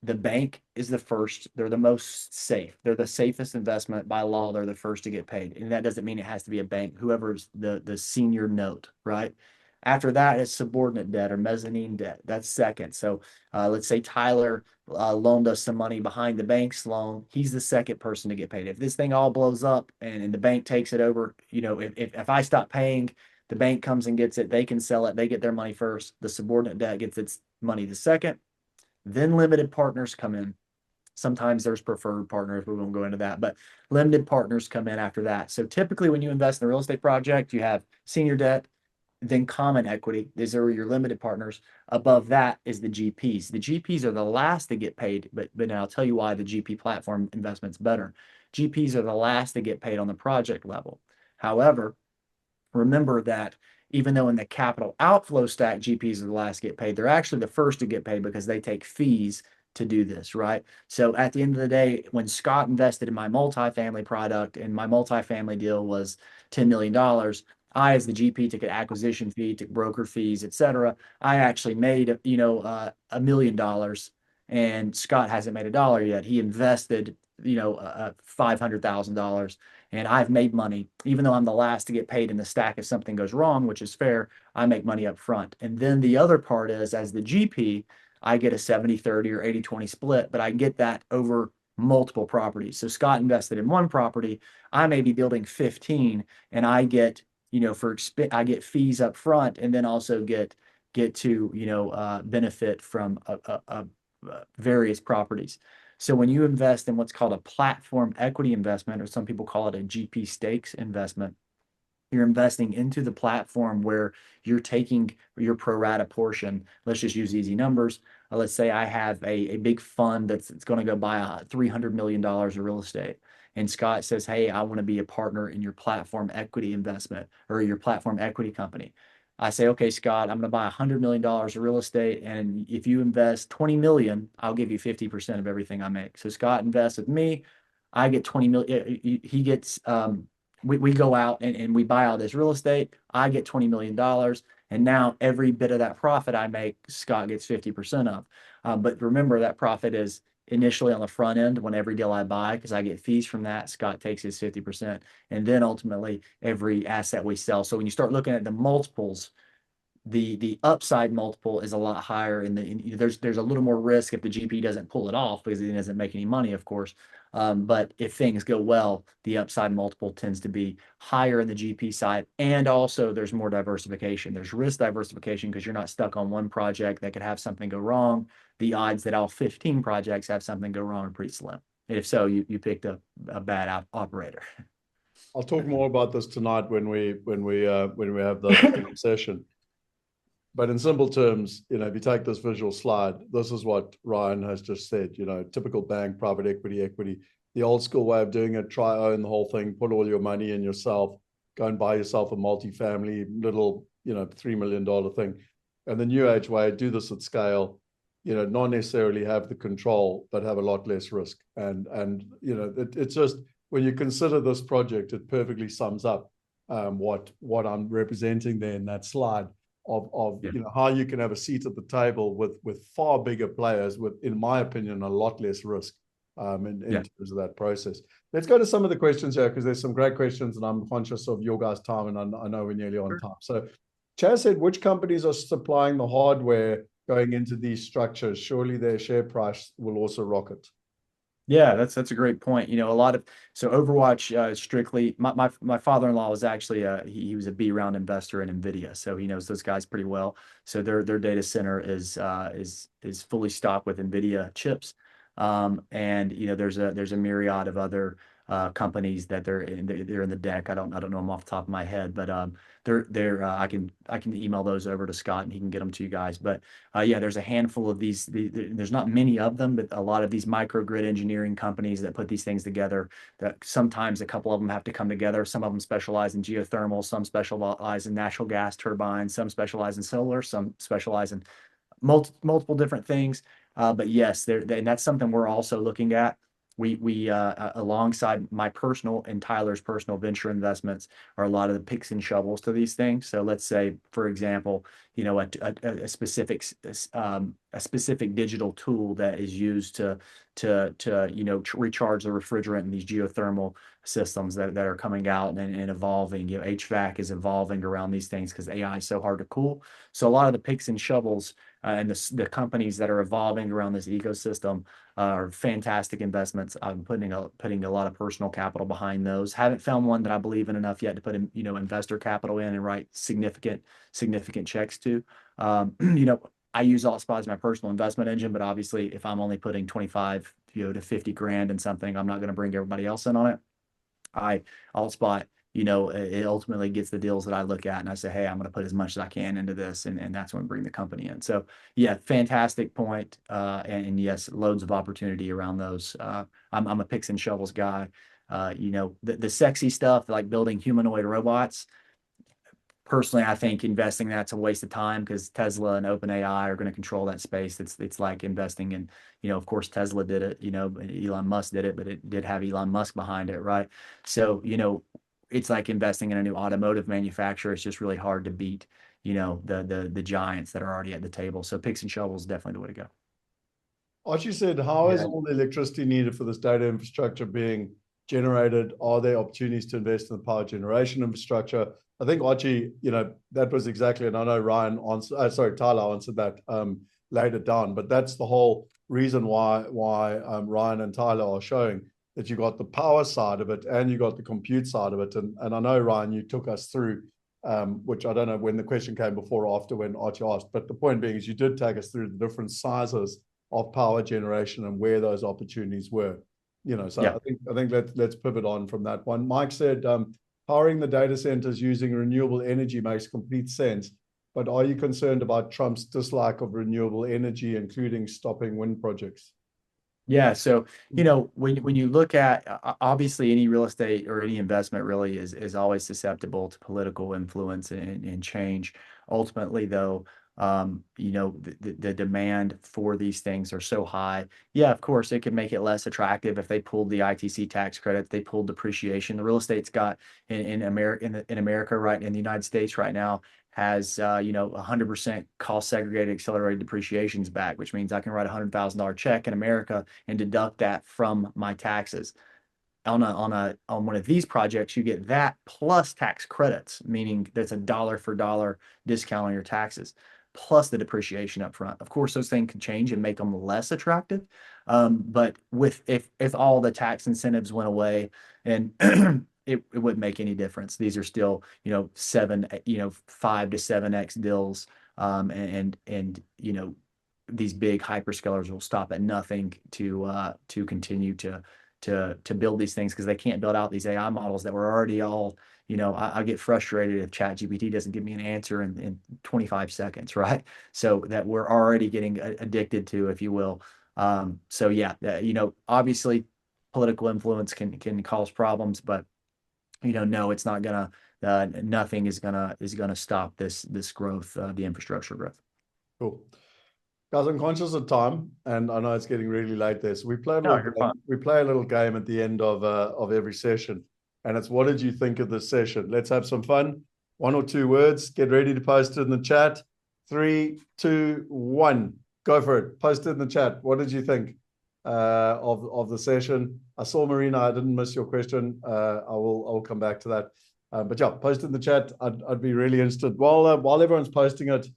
Speaker 2: the bank is the first. They're the most safe. They're the safest investment by law. They're the first to get paid. And that doesn't mean it has to be a bank, whoever's the senior note, right? After that, it's subordinate debt or mezzanine debt. That's second. So let's say Tyler loaned us some money behind the bank's loan. He's the second person to get paid. If this thing all blows up and the bank takes it over, if I stop paying, the bank comes and gets it, they can sell it, they get their money first. The subordinate debt gets its money the second. Then limited partners come in. Sometimes there's preferred partners. We won't go into that, but limited partners come in after that. So typically when you invest in a real estate project, you have senior debt, then common equity. These are your limited partners. Above that is the GPs. The GPs are the last to get paid, but I'll tell you why the GP platform investment's better. GPs are the last to get paid on the project level. However, remember that even though in the capital outflow stack, GPs are the last to get paid, they're actually the first to get paid because they take fees to do this, right? So at the end of the day, when Scott invested in my multifamily product and my multifamily deal was $10 million, I, as the GP, took an acquisition fee, took broker fees, et cetera. I actually made, $1 million, and Scott hasn't made a dollar yet. He invested, $500,000, and I've made money, even though I'm the last to get paid in the stack if something goes wrong, which is fair. I make money up front. And then the other part is, as the GP, I get a 70-30 or 80-20 split, but I get that over multiple properties. So Scott invested in one property. I may be building 15, and I get, I get fees up front, and then also get to, benefit from various properties. So when you invest in what's called a platform equity investment, or some people call it a GP stakes investment, you're investing into the platform where you're taking your pro rata portion. Let's just use easy numbers. Let's say I have a big fund that's going to go buy $300 million of real estate. And Scott says, hey, I want to be a partner in your platform equity investment or your platform equity company. I say, okay, Scott, I'm going to buy $100 million of real estate. And if you invest 20 million, I'll give you 50% of everything I make. So Scott invests with me. I get 20 million. He gets, we go out and we buy all this real estate. I get $20 million. And now every bit of that profit I make, Scott gets 50% of. But remember, that profit is initially on the front end when every deal I buy, because I get fees from that. Scott takes his 50%. And then ultimately every asset we sell. So when you start looking at the multiples, the upside multiple is a lot higher, and there's a little more risk if the GP doesn't pull it off, because he doesn't make any money, of course. But if things go well, the upside multiple tends to be higher in the GP side, and also there's more diversification. There's risk diversification because you're not stuck on one project that could have something go wrong. The odds that all 15 projects have something go wrong are pretty slim. If so, you picked a bad operator.
Speaker 1: I'll talk more about this tonight when we have the session. But in simple terms, if you take this visual slide, this is what Ryan has just said, typical bank, private equity, the old school way of doing it, try own the whole thing, put all your money in yourself, go and buy yourself a multifamily little, $3 million thing. And the new age way, do this at scale, not necessarily have the control, but have a lot less risk. And it's just, when you consider this project, it perfectly sums up what I'm representing there in that slide. Of how you can have a seat at the table with far bigger players with, in my opinion, a lot less risk in terms of that process. Let's go to some of the questions here, because there's some great questions, and I'm conscious of your guys' time, and I know we're nearly on time. So Chaz said, which companies are supplying the hardware going into these structures? Surely their share price will also rocket.
Speaker 2: Yeah, that's a great point. So Overwatch, strictly, my father-in-law was actually he was a B-round investor in NVIDIA, so he knows those guys pretty well. So their data center is fully stocked with NVIDIA chips, and there's a myriad of other companies that they're in the deck. I don't know them off the top of my head, but I can email those over to Scott and he can get them to you guys. But there's a handful of these. There's not many of them, but a lot of these microgrid engineering companies that put these things together. That sometimes a couple of them have to come together. Some of them specialize in geothermal, some specialize in natural gas turbines, some specialize in solar, some specialize in multiple different things. But yes, and that's something we're also looking at. We alongside my personal and Tyler's personal venture investments are a lot of the picks and shovels to these things. So let's say, for example, a specific digital tool that is used to recharge the refrigerant in these geothermal systems that are coming out and evolving. HVAC is evolving around these things because AI is so hard to cool. So a lot of the picks and shovels and the companies that are evolving around this ecosystem are fantastic investments. I'm putting a lot of personal capital behind those. Haven't found one that I believe in enough yet to put in, investor capital in and write significant checks to. I use AltSpot as my personal investment engine, but obviously if I'm only putting 25, to 50 grand in something, I'm not going to bring everybody else in on it. AltSpot, it ultimately gets the deals that I look at and I say, hey, I'm going to put as much as I can into this. And that's when we bring the company in. So yeah, fantastic point. And yes, loads of opportunity around those. I'm a picks and shovels guy. The sexy stuff like building humanoid robots, personally, I think investing that's a waste of time because Tesla and OpenAI are going to control that space. It's like investing in, of course, Tesla did it, Elon Musk did it, but it did have Elon Musk behind it, right? So, it's like investing in a new automotive manufacturer. It's just really hard to beat, the giants that are already at the table. So picks and shovels is definitely the way to go.
Speaker 1: Archie said, how is
Speaker 3: Yeah.
Speaker 1: all the electricity needed for this data infrastructure being generated? Are there opportunities to invest in the power generation infrastructure? I think Archie, that was exactly, and I know Ryan answered, Tyler answered that, laid it down, but that's the whole reason why Ryan and Tyler are showing that you got the power side of it and you got the compute side of it. And I know, Ryan, you took us through, which I don't know when the question came before or after when Archie asked, but the point being is you did take us through the different sizes of power generation and where those opportunities were. So
Speaker 2: Yeah.
Speaker 1: I think let's pivot on from that one. Mike said, powering the data centers using renewable energy makes complete sense, but are you concerned about Trump's dislike of renewable energy, including stopping wind projects?
Speaker 2: Yeah. So, when you look at obviously any real estate or any investment really is always susceptible to political influence and change. Ultimately, though, the demand for these things are so high. Yeah, of course, it could make it less attractive if they pulled the ITC tax credit, they pulled depreciation. The real estate's got in America, in America, right, in the United States right now has 100% cost segregated accelerated depreciations back, which means I can write a $100,000 check in America and deduct that from my taxes. On one of these projects, you get that plus tax credits, meaning there's a dollar for dollar discount on your taxes, plus the depreciation up front. Of course, those things can change and make them less attractive. But if all the tax incentives went away and it wouldn't make any difference. These are still, 5 to 7x deals. And these big hyperscalers will stop at nothing to continue to build these things because they can't build out these AI models that were already all, I get frustrated if ChatGPT doesn't give me an answer in 25 seconds, right? So that we're already getting addicted to, if you will. So yeah, obviously political influence can cause problems, but no, it's not gonna, nothing is gonna stop this growth, the infrastructure growth.
Speaker 1: Cool. Guys, I'm conscious of time, and I know it's getting really late there. So we play a
Speaker 2: No,
Speaker 1: little
Speaker 2: you're
Speaker 1: game.
Speaker 2: fine.
Speaker 1: We play a little game at the end of every session, and it's what did you think of this session? Let's have some fun. 1 or 2 words. Get ready to post it in the chat. 3, 2, 1. Go for it. Post it in the chat. What did you think of the session? I saw Marina. I didn't miss your question. I will come back to that. But yeah, post it in the chat. I'd be really interested. While everyone's posting it,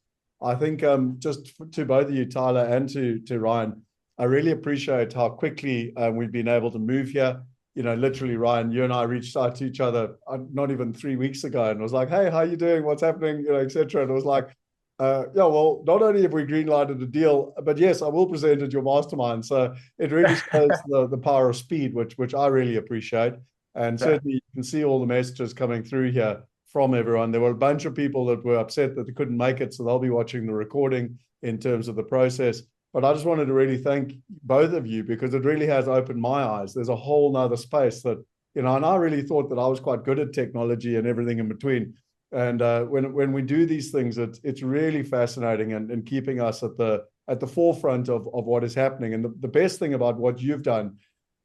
Speaker 1: I think just to both of you, Tyler, and to Ryan, I really appreciate how quickly we've been able to move here. Literally, Ryan, you and I reached out to each other not even 3 weeks ago and was like, hey, how are you doing? What's happening? etc. And it was like, yeah, well, not only have we greenlighted a deal, but yes, I will present at your mastermind. So it really shows the power of speed, which I really appreciate. And certainly you can see all the messages coming through here from everyone. There were a bunch of people that were upset that they couldn't make it, so they'll be watching the recording in terms of the process. But I just wanted to really thank both of you because it really has opened my eyes. There's a whole nother space that, and I really thought that I was quite good at technology and everything in between. And when we do these things, it's really fascinating and keeping us at the forefront of what is happening. And the best thing about what you've done,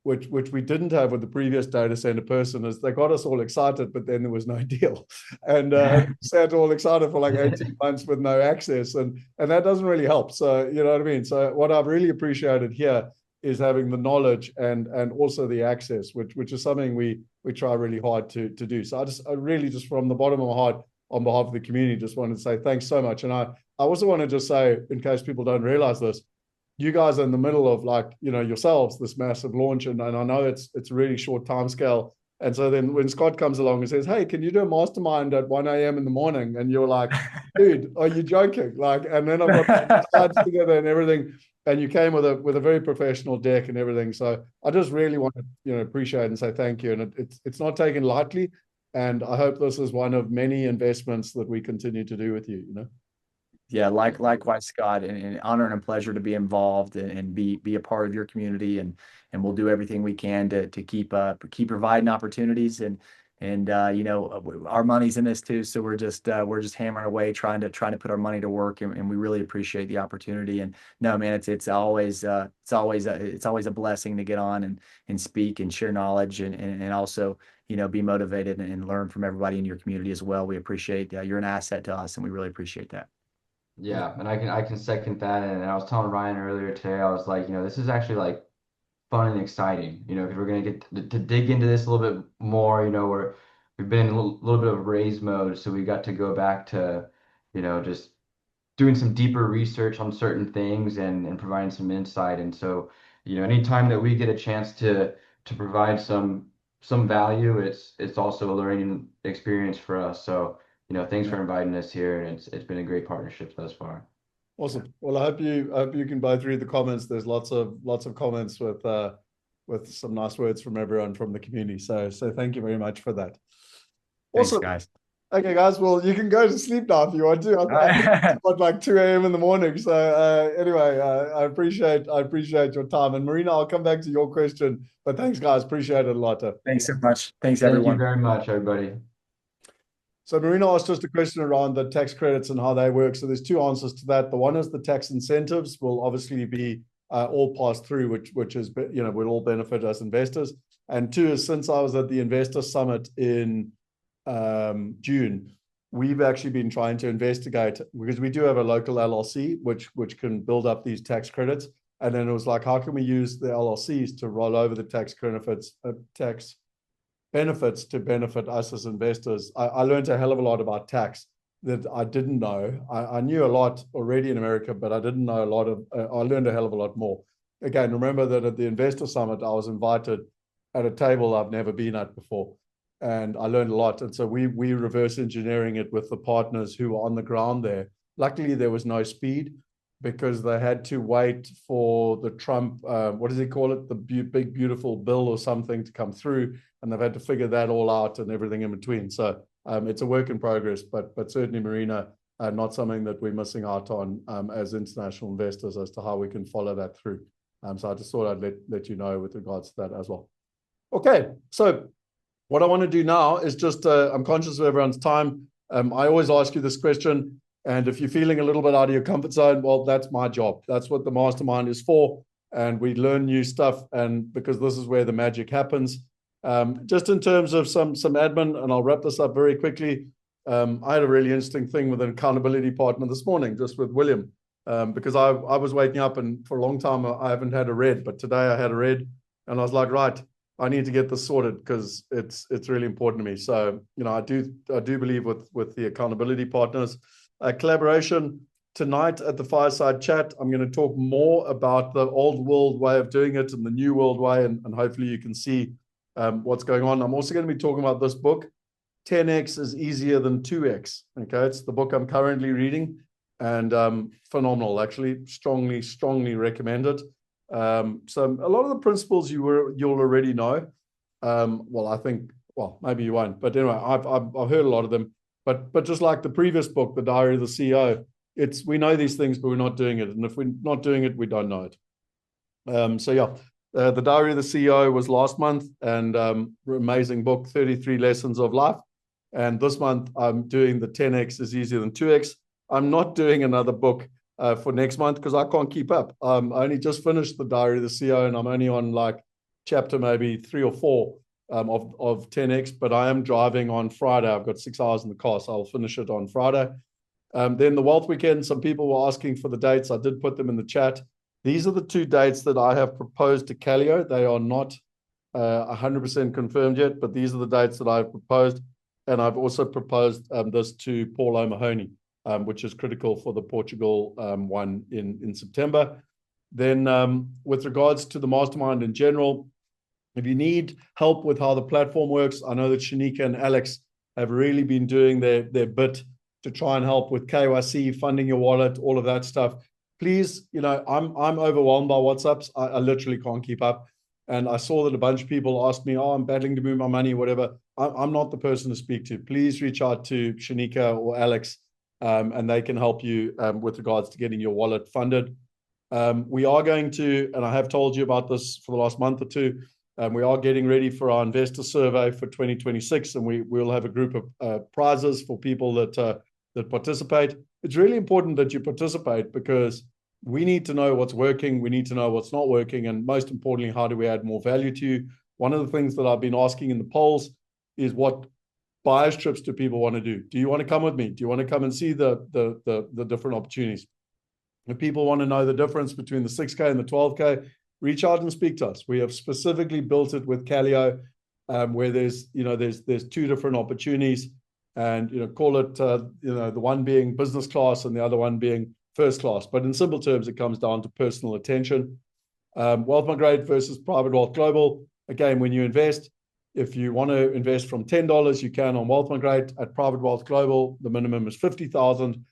Speaker 1: which we didn't have with the previous data center person, is they got us all excited, but then there was no deal. And sat all excited for like 18 months with no access. And that doesn't really help. So, you know what I mean? So what I've really appreciated here is having the knowledge and also the access, which is something we try really hard to do. So I really just from the bottom of my heart, on behalf of the community, just wanted to say thanks so much. And I also want to just say, in case people don't realize this, you guys are in the middle of yourselves, this massive launch. And I know it's a really short time scale. And so then when Scott comes along and says, hey, can you do a mastermind at 1 a.m. in the morning? And you're like, dude, are you joking? And then I've got the slides together and everything. And you came with a very professional deck and everything. So I just really want to, appreciate and say thank you. And it's not taken lightly. And I hope this is one of many investments that we continue to do with you,
Speaker 2: Yeah, likewise, Scott, and an honor and a pleasure to be involved and be a part of your community, and we'll do everything we can to keep providing opportunities and And our money's in this too, so we're just hammering away, trying to put our money to work, and we really appreciate the opportunity. And no, man, it's always a blessing to get on and speak and share knowledge, and also be motivated and learn from everybody in your community as well. We appreciate you're an asset to us, and we really appreciate that.
Speaker 3: Yeah, and I can second that. And I was telling Ryan earlier today, I was like, this is actually like fun and exciting, because we're gonna get to dig into this a little bit more. We've been in a little bit of raise mode, so we got to go back to, just doing some deeper research on certain things and providing some insight. And so, anytime that we get a chance to provide some value, it's also a learning experience for us. So, thanks for inviting us here, and it's been a great partnership thus far.
Speaker 1: Awesome. Well, I hope you can both read the comments. There's lots of comments with some nice words from everyone from the community. So thank you very much for that. Awesome.
Speaker 2: Thanks, guys.
Speaker 1: Okay, guys. Well, you can go to sleep now if you want to. I think it's about like 2 a.m. in the morning. So anyway, I appreciate your time. And Marina, I'll come back to your question. But thanks, guys. Appreciate it a lot.
Speaker 2: Thanks so much. Thanks,
Speaker 3: Thank
Speaker 2: everyone.
Speaker 3: you very much, everybody.
Speaker 1: So Marina asked just a question around the tax credits and how they work. So there's two answers to that. The one is the tax incentives will obviously be all passed through, which is, will all benefit us investors. And two is, since I was at the Investor Summit in June, we've actually been trying to investigate, because we do have a local LLC, which can build up these tax credits. And then it was like, how can we use the LLCs to roll over the tax benefits to benefit us as investors? I learned a hell of a lot about tax that I didn't know. I knew a lot already in America, but I didn't know a lot of, I learned a hell of a lot more. Again, remember that at the Investor Summit, I was invited at a table I've never been at before. And I learned a lot. And so we reverse engineering it with the partners who were on the ground there. Luckily, there was no speed, because they had to wait for the Trump, what does he call it? The big, beautiful bill or something to come through. And they've had to figure that all out and everything in between. So it's a work in progress, but certainly, Marina, not something that we're missing out on as international investors as to how we can follow that through. So I just thought I'd let you know with regards to that as well. Okay, so what I want to do now is just, I'm conscious of everyone's time. I always ask you this question. And if you're feeling a little bit out of your comfort zone, well, that's my job. That's what the mastermind is for. And we learn new stuff. And because this is where the magic happens. Just in terms of some admin, and I'll wrap this up very quickly. I had a really interesting thing with an accountability partner this morning, just with William, because I was waking up, and for a long time I haven't had a red, but today I had a red, and I was like, right, I need to get this sorted because it's really important to me. So I do believe with the accountability partners. Collaboration tonight at the fireside chat. I'm going to talk more about the old world way of doing it and the new world way, and hopefully you can see what's going on. I'm also going to be talking about this book, 10x is easier than 2x. Okay, it's the book I'm currently reading, and phenomenal, actually. Strongly recommend it. So a lot of the principles you'll already know. Maybe you won't, but anyway, I've heard a lot of them. But just like the previous book, The Diary of the CEO, we know these things, but we're not doing it. And if we're not doing it, we don't know it. The Diary of the CEO was last month, and amazing book, 33 Lessons of Life. And this month, I'm doing the 10x is easier than 2x. I'm not doing another book for next month because I can't keep up. I only just finished the Diary of the CEO, and I'm only on like chapter maybe 3 or 4 of 10x, but I am driving on Friday. I've got 6 hours in the car, so I'll finish it on Friday. Then the Wealth Weekend, some people were asking for the dates. I did put them in the chat. These are the 2 dates that I have proposed to Callio. They are not 100% confirmed yet, but these are the dates that I've proposed. And I've also proposed this to Paul O'Mahony, which is critical for the Portugal one in September. Then with regards to the mastermind in general, if you need help with how the platform works, I know that Shanika and Alex have really been doing their bit to try and help with KYC, funding your wallet, all of that stuff. Please, I'm overwhelmed by WhatsApps. I literally can't keep up. And I saw that a bunch of people asked me, I'm battling to move my money, whatever. I'm not the person to speak to. Please reach out to Shanika or Alex, and they can help you with regards to getting your wallet funded. We are going to, and I have told you about this for the last month or two, We are getting ready for our investor survey for 2026, and we'll have a group of prizes for people that participate. It's really important that you participate because we need to know what's working, we need to know what's not working, and most importantly, how do we add more value to you? One of the things that I've been asking in the polls is what buyers trips do people want to do? Do you want to come with me? Do you want to come and see the different opportunities? If people want to know the difference between the 6K and the 12K, reach out and speak to us. We have specifically built it with Calio, where there's two different opportunities, and call it the one being business class and the other one being first class. But in simple terms, it comes down to personal attention. Wealth Migrate versus Private Wealth Global. Again, when you invest, if you want to invest from $10, you can on Wealth Migrate. At Private Wealth Global, the minimum is $50,000,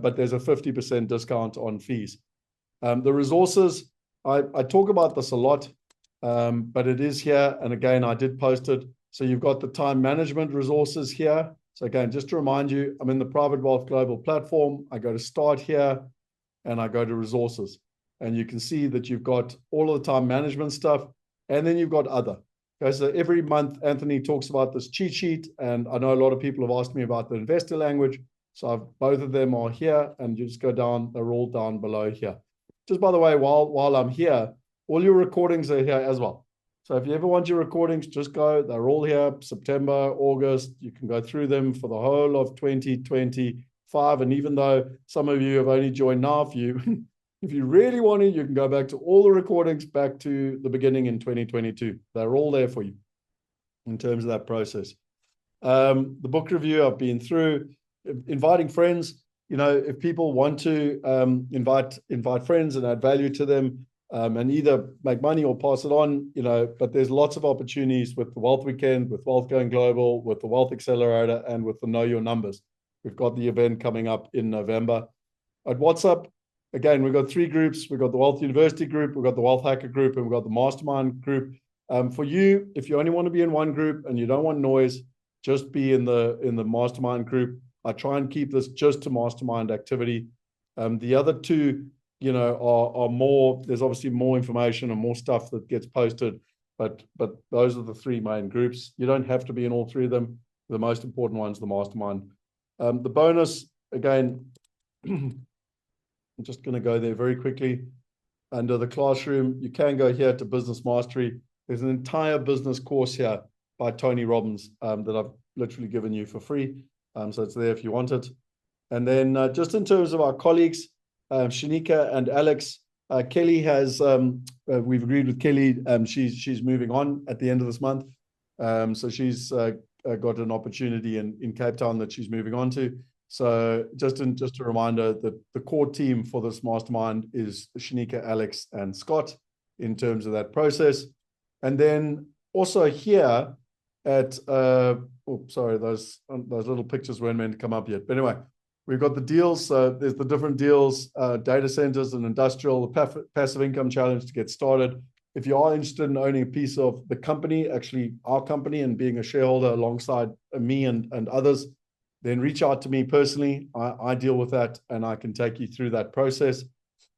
Speaker 1: but there's a 50% discount on fees. The resources, I talk about this a lot, but it is here. And again, I did post it. So you've got the time management resources here. So again, just to remind you, I'm in the Private Wealth Global platform. I go to start here and I go to resources. And you can see that you've got all of the time management stuff. And then you've got other. Okay, so every month, Anthony talks about this cheat sheet. And I know a lot of people have asked me about the investor language. So both of them are here. And you just go down, they're all down below here. Just by the way, while I'm here, all your recordings are here as well. So if you ever want your recordings, just go. They're all here, September, August. You can go through them for the whole of 2025. And even though some of you have only joined now, if you really want to, you can go back to all the recordings back to the beginning in 2022. They're all there for you in terms of that process. The book review I've been through, inviting friends. If people want to invite friends and add value to them, and either make money or pass it on, but there's lots of opportunities with the Wealth Weekend, with Wealth Going Global, with the Wealth Accelerator, and with the Know Your Numbers. We've got the event coming up in November. At WhatsApp, again, we've got 3 groups. We've got the Wealth University group, we've got the Wealth Hacker group, and we've got the Mastermind group. For you, if you only want to be in one group and you don't want noise, just be in the Mastermind group. I try and keep this just to Mastermind activity. The other 2, are more, there's obviously more information and more stuff that gets posted, but those are the 3 main groups. You don't have to be in all 3 of them. The most important one's the Mastermind. The bonus, again, I'm just going to go there very quickly. Under the classroom, you can go here to Business Mastery. There's an entire business course here by Tony Robbins that I've literally given you for free. So it's there if you want it. And then just in terms of our colleagues, Shanika and Alex, Kelly has, we've agreed with Kelly, she's moving on at the end of this month. So she's got an opportunity in Cape Town that she's moving on to. So just a reminder that the core team for this mastermind is Shanika, Alex, and Scott in terms of that process. And then also here at, sorry, those little pictures weren't meant to come up yet. But anyway, we've got the deals. So there's the different deals, data centers and industrial, the passive income challenge to get started. If you are interested in owning a piece of the company, actually our company, and being a shareholder alongside me and others, then reach out to me personally. I deal with that and I can take you through that process.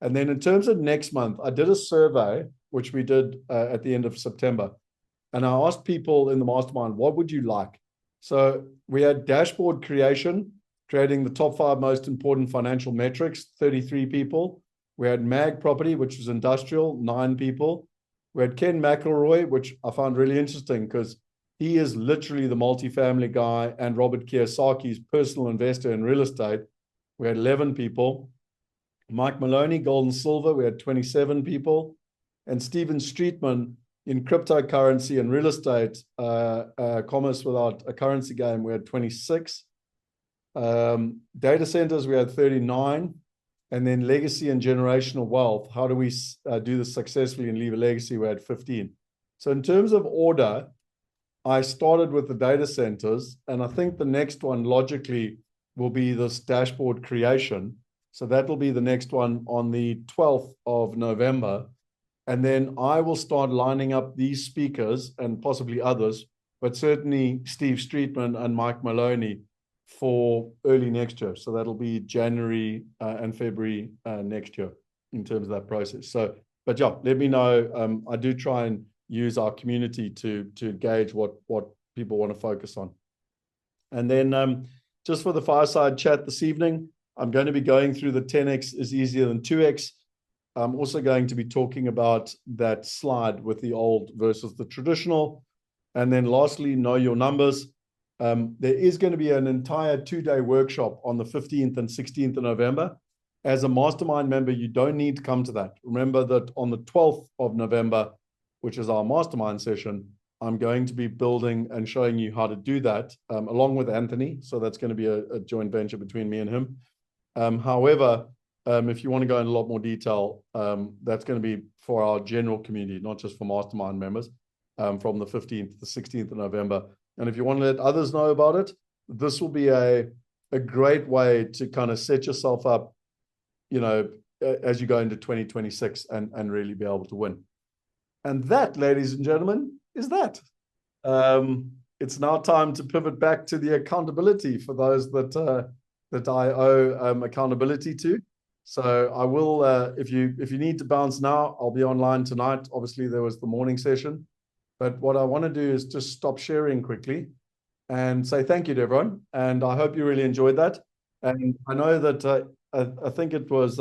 Speaker 1: And then in terms of next month, I did a survey, which we did at the end of September. And I asked people in the mastermind, what would you like? So we had dashboard creation, creating the top 5 most important financial metrics, 33 people. We had MAG property, which was industrial, 9 people. We had Ken McElroy, which I found really interesting because he is literally the multifamily guy and Robert Kiyosaki's personal investor in real estate. We had 11 people. Mike Maloney, gold and silver, we had 27 people. And Stephen Streetman in cryptocurrency and real estate, commerce without a currency game, we had 26. Data centers, we had 39. And then legacy and generational wealth, how do we do this successfully and leave a legacy? We had 15. So in terms of order, I started with the data centers, and I think the next one logically will be this dashboard creation. So that will be the next one on the 12th of November. And then I will start lining up these speakers and possibly others, but certainly Steve Streetman and Mike Maloney for early next year. So that'll be January and February next year in terms of that process. So, but yeah, let me know. I do try and use our community to engage what people want to focus on. And then just for the fireside chat this evening, I'm going to be going through the 10x is easier than 2x. I'm also going to be talking about that slide with the old versus the traditional. And then lastly, know your numbers. There is going to be an entire 2-day workshop on the 15th and 16th of November. As a mastermind member, you don't need to come to that. Remember that on the 12th of November, which is our mastermind session, I'm going to be building and showing you how to do that along with Anthony. So that's going to be a joint venture between me and him. However, if you want to go in a lot more detail, that's going to be for our general community, not just for mastermind members, from the 15th to the 16th of November. And if you want to let others know about it, this will be a great way to kind of set yourself up, as you go into 2026 and really be able to win. And that, ladies and gentlemen, is that. It's now time to pivot back to the accountability for those that I owe accountability to. So I will, if you need to bounce now, I'll be online tonight. Obviously, there was the morning session. But what I want to do is just stop sharing quickly and say thank you to everyone. And I hope you really enjoyed that. And I know that I think it was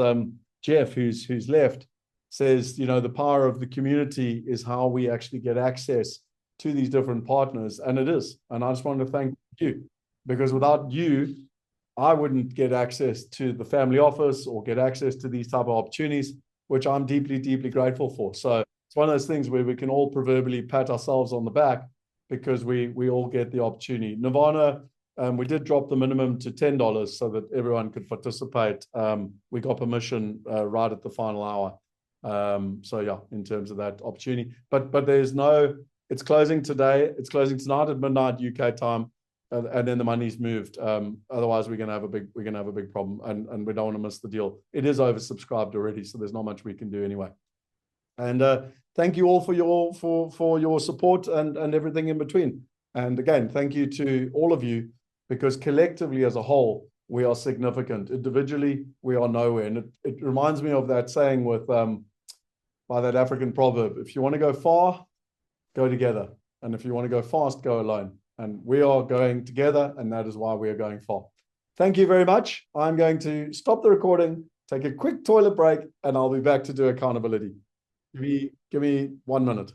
Speaker 1: Jeff who's left says, the power of the community is how we actually get access to these different partners. And it is. And I just want to thank you, because without you, I wouldn't get access to the family office or get access to these type of opportunities, which I'm deeply, deeply grateful for. So it's one of those things where we can all proverbially pat ourselves on the back because we all get the opportunity. Nirvana, we did drop the minimum to $10 so that everyone could participate. We got permission right at the final hour. So yeah, in terms of that opportunity, but there's no, it's closing today. It's closing tonight at midnight UK time. And then the money's moved. Otherwise, we're gonna have a big problem, and we don't want to miss the deal. It is oversubscribed already, so there's not much we can do anyway. And thank you all for your support and everything in between. And again, thank you to all of you, because collectively as a whole, we are significant. Individually, we are nowhere. And it reminds me of that saying with by that African proverb: if you want to go far, go together, and if you want to go fast, go alone. And we are going together, and that is why we are going far. Thank you very much. I'm going to stop the recording, take a quick toilet break, and I'll be back to do accountability. Give me 1 minute.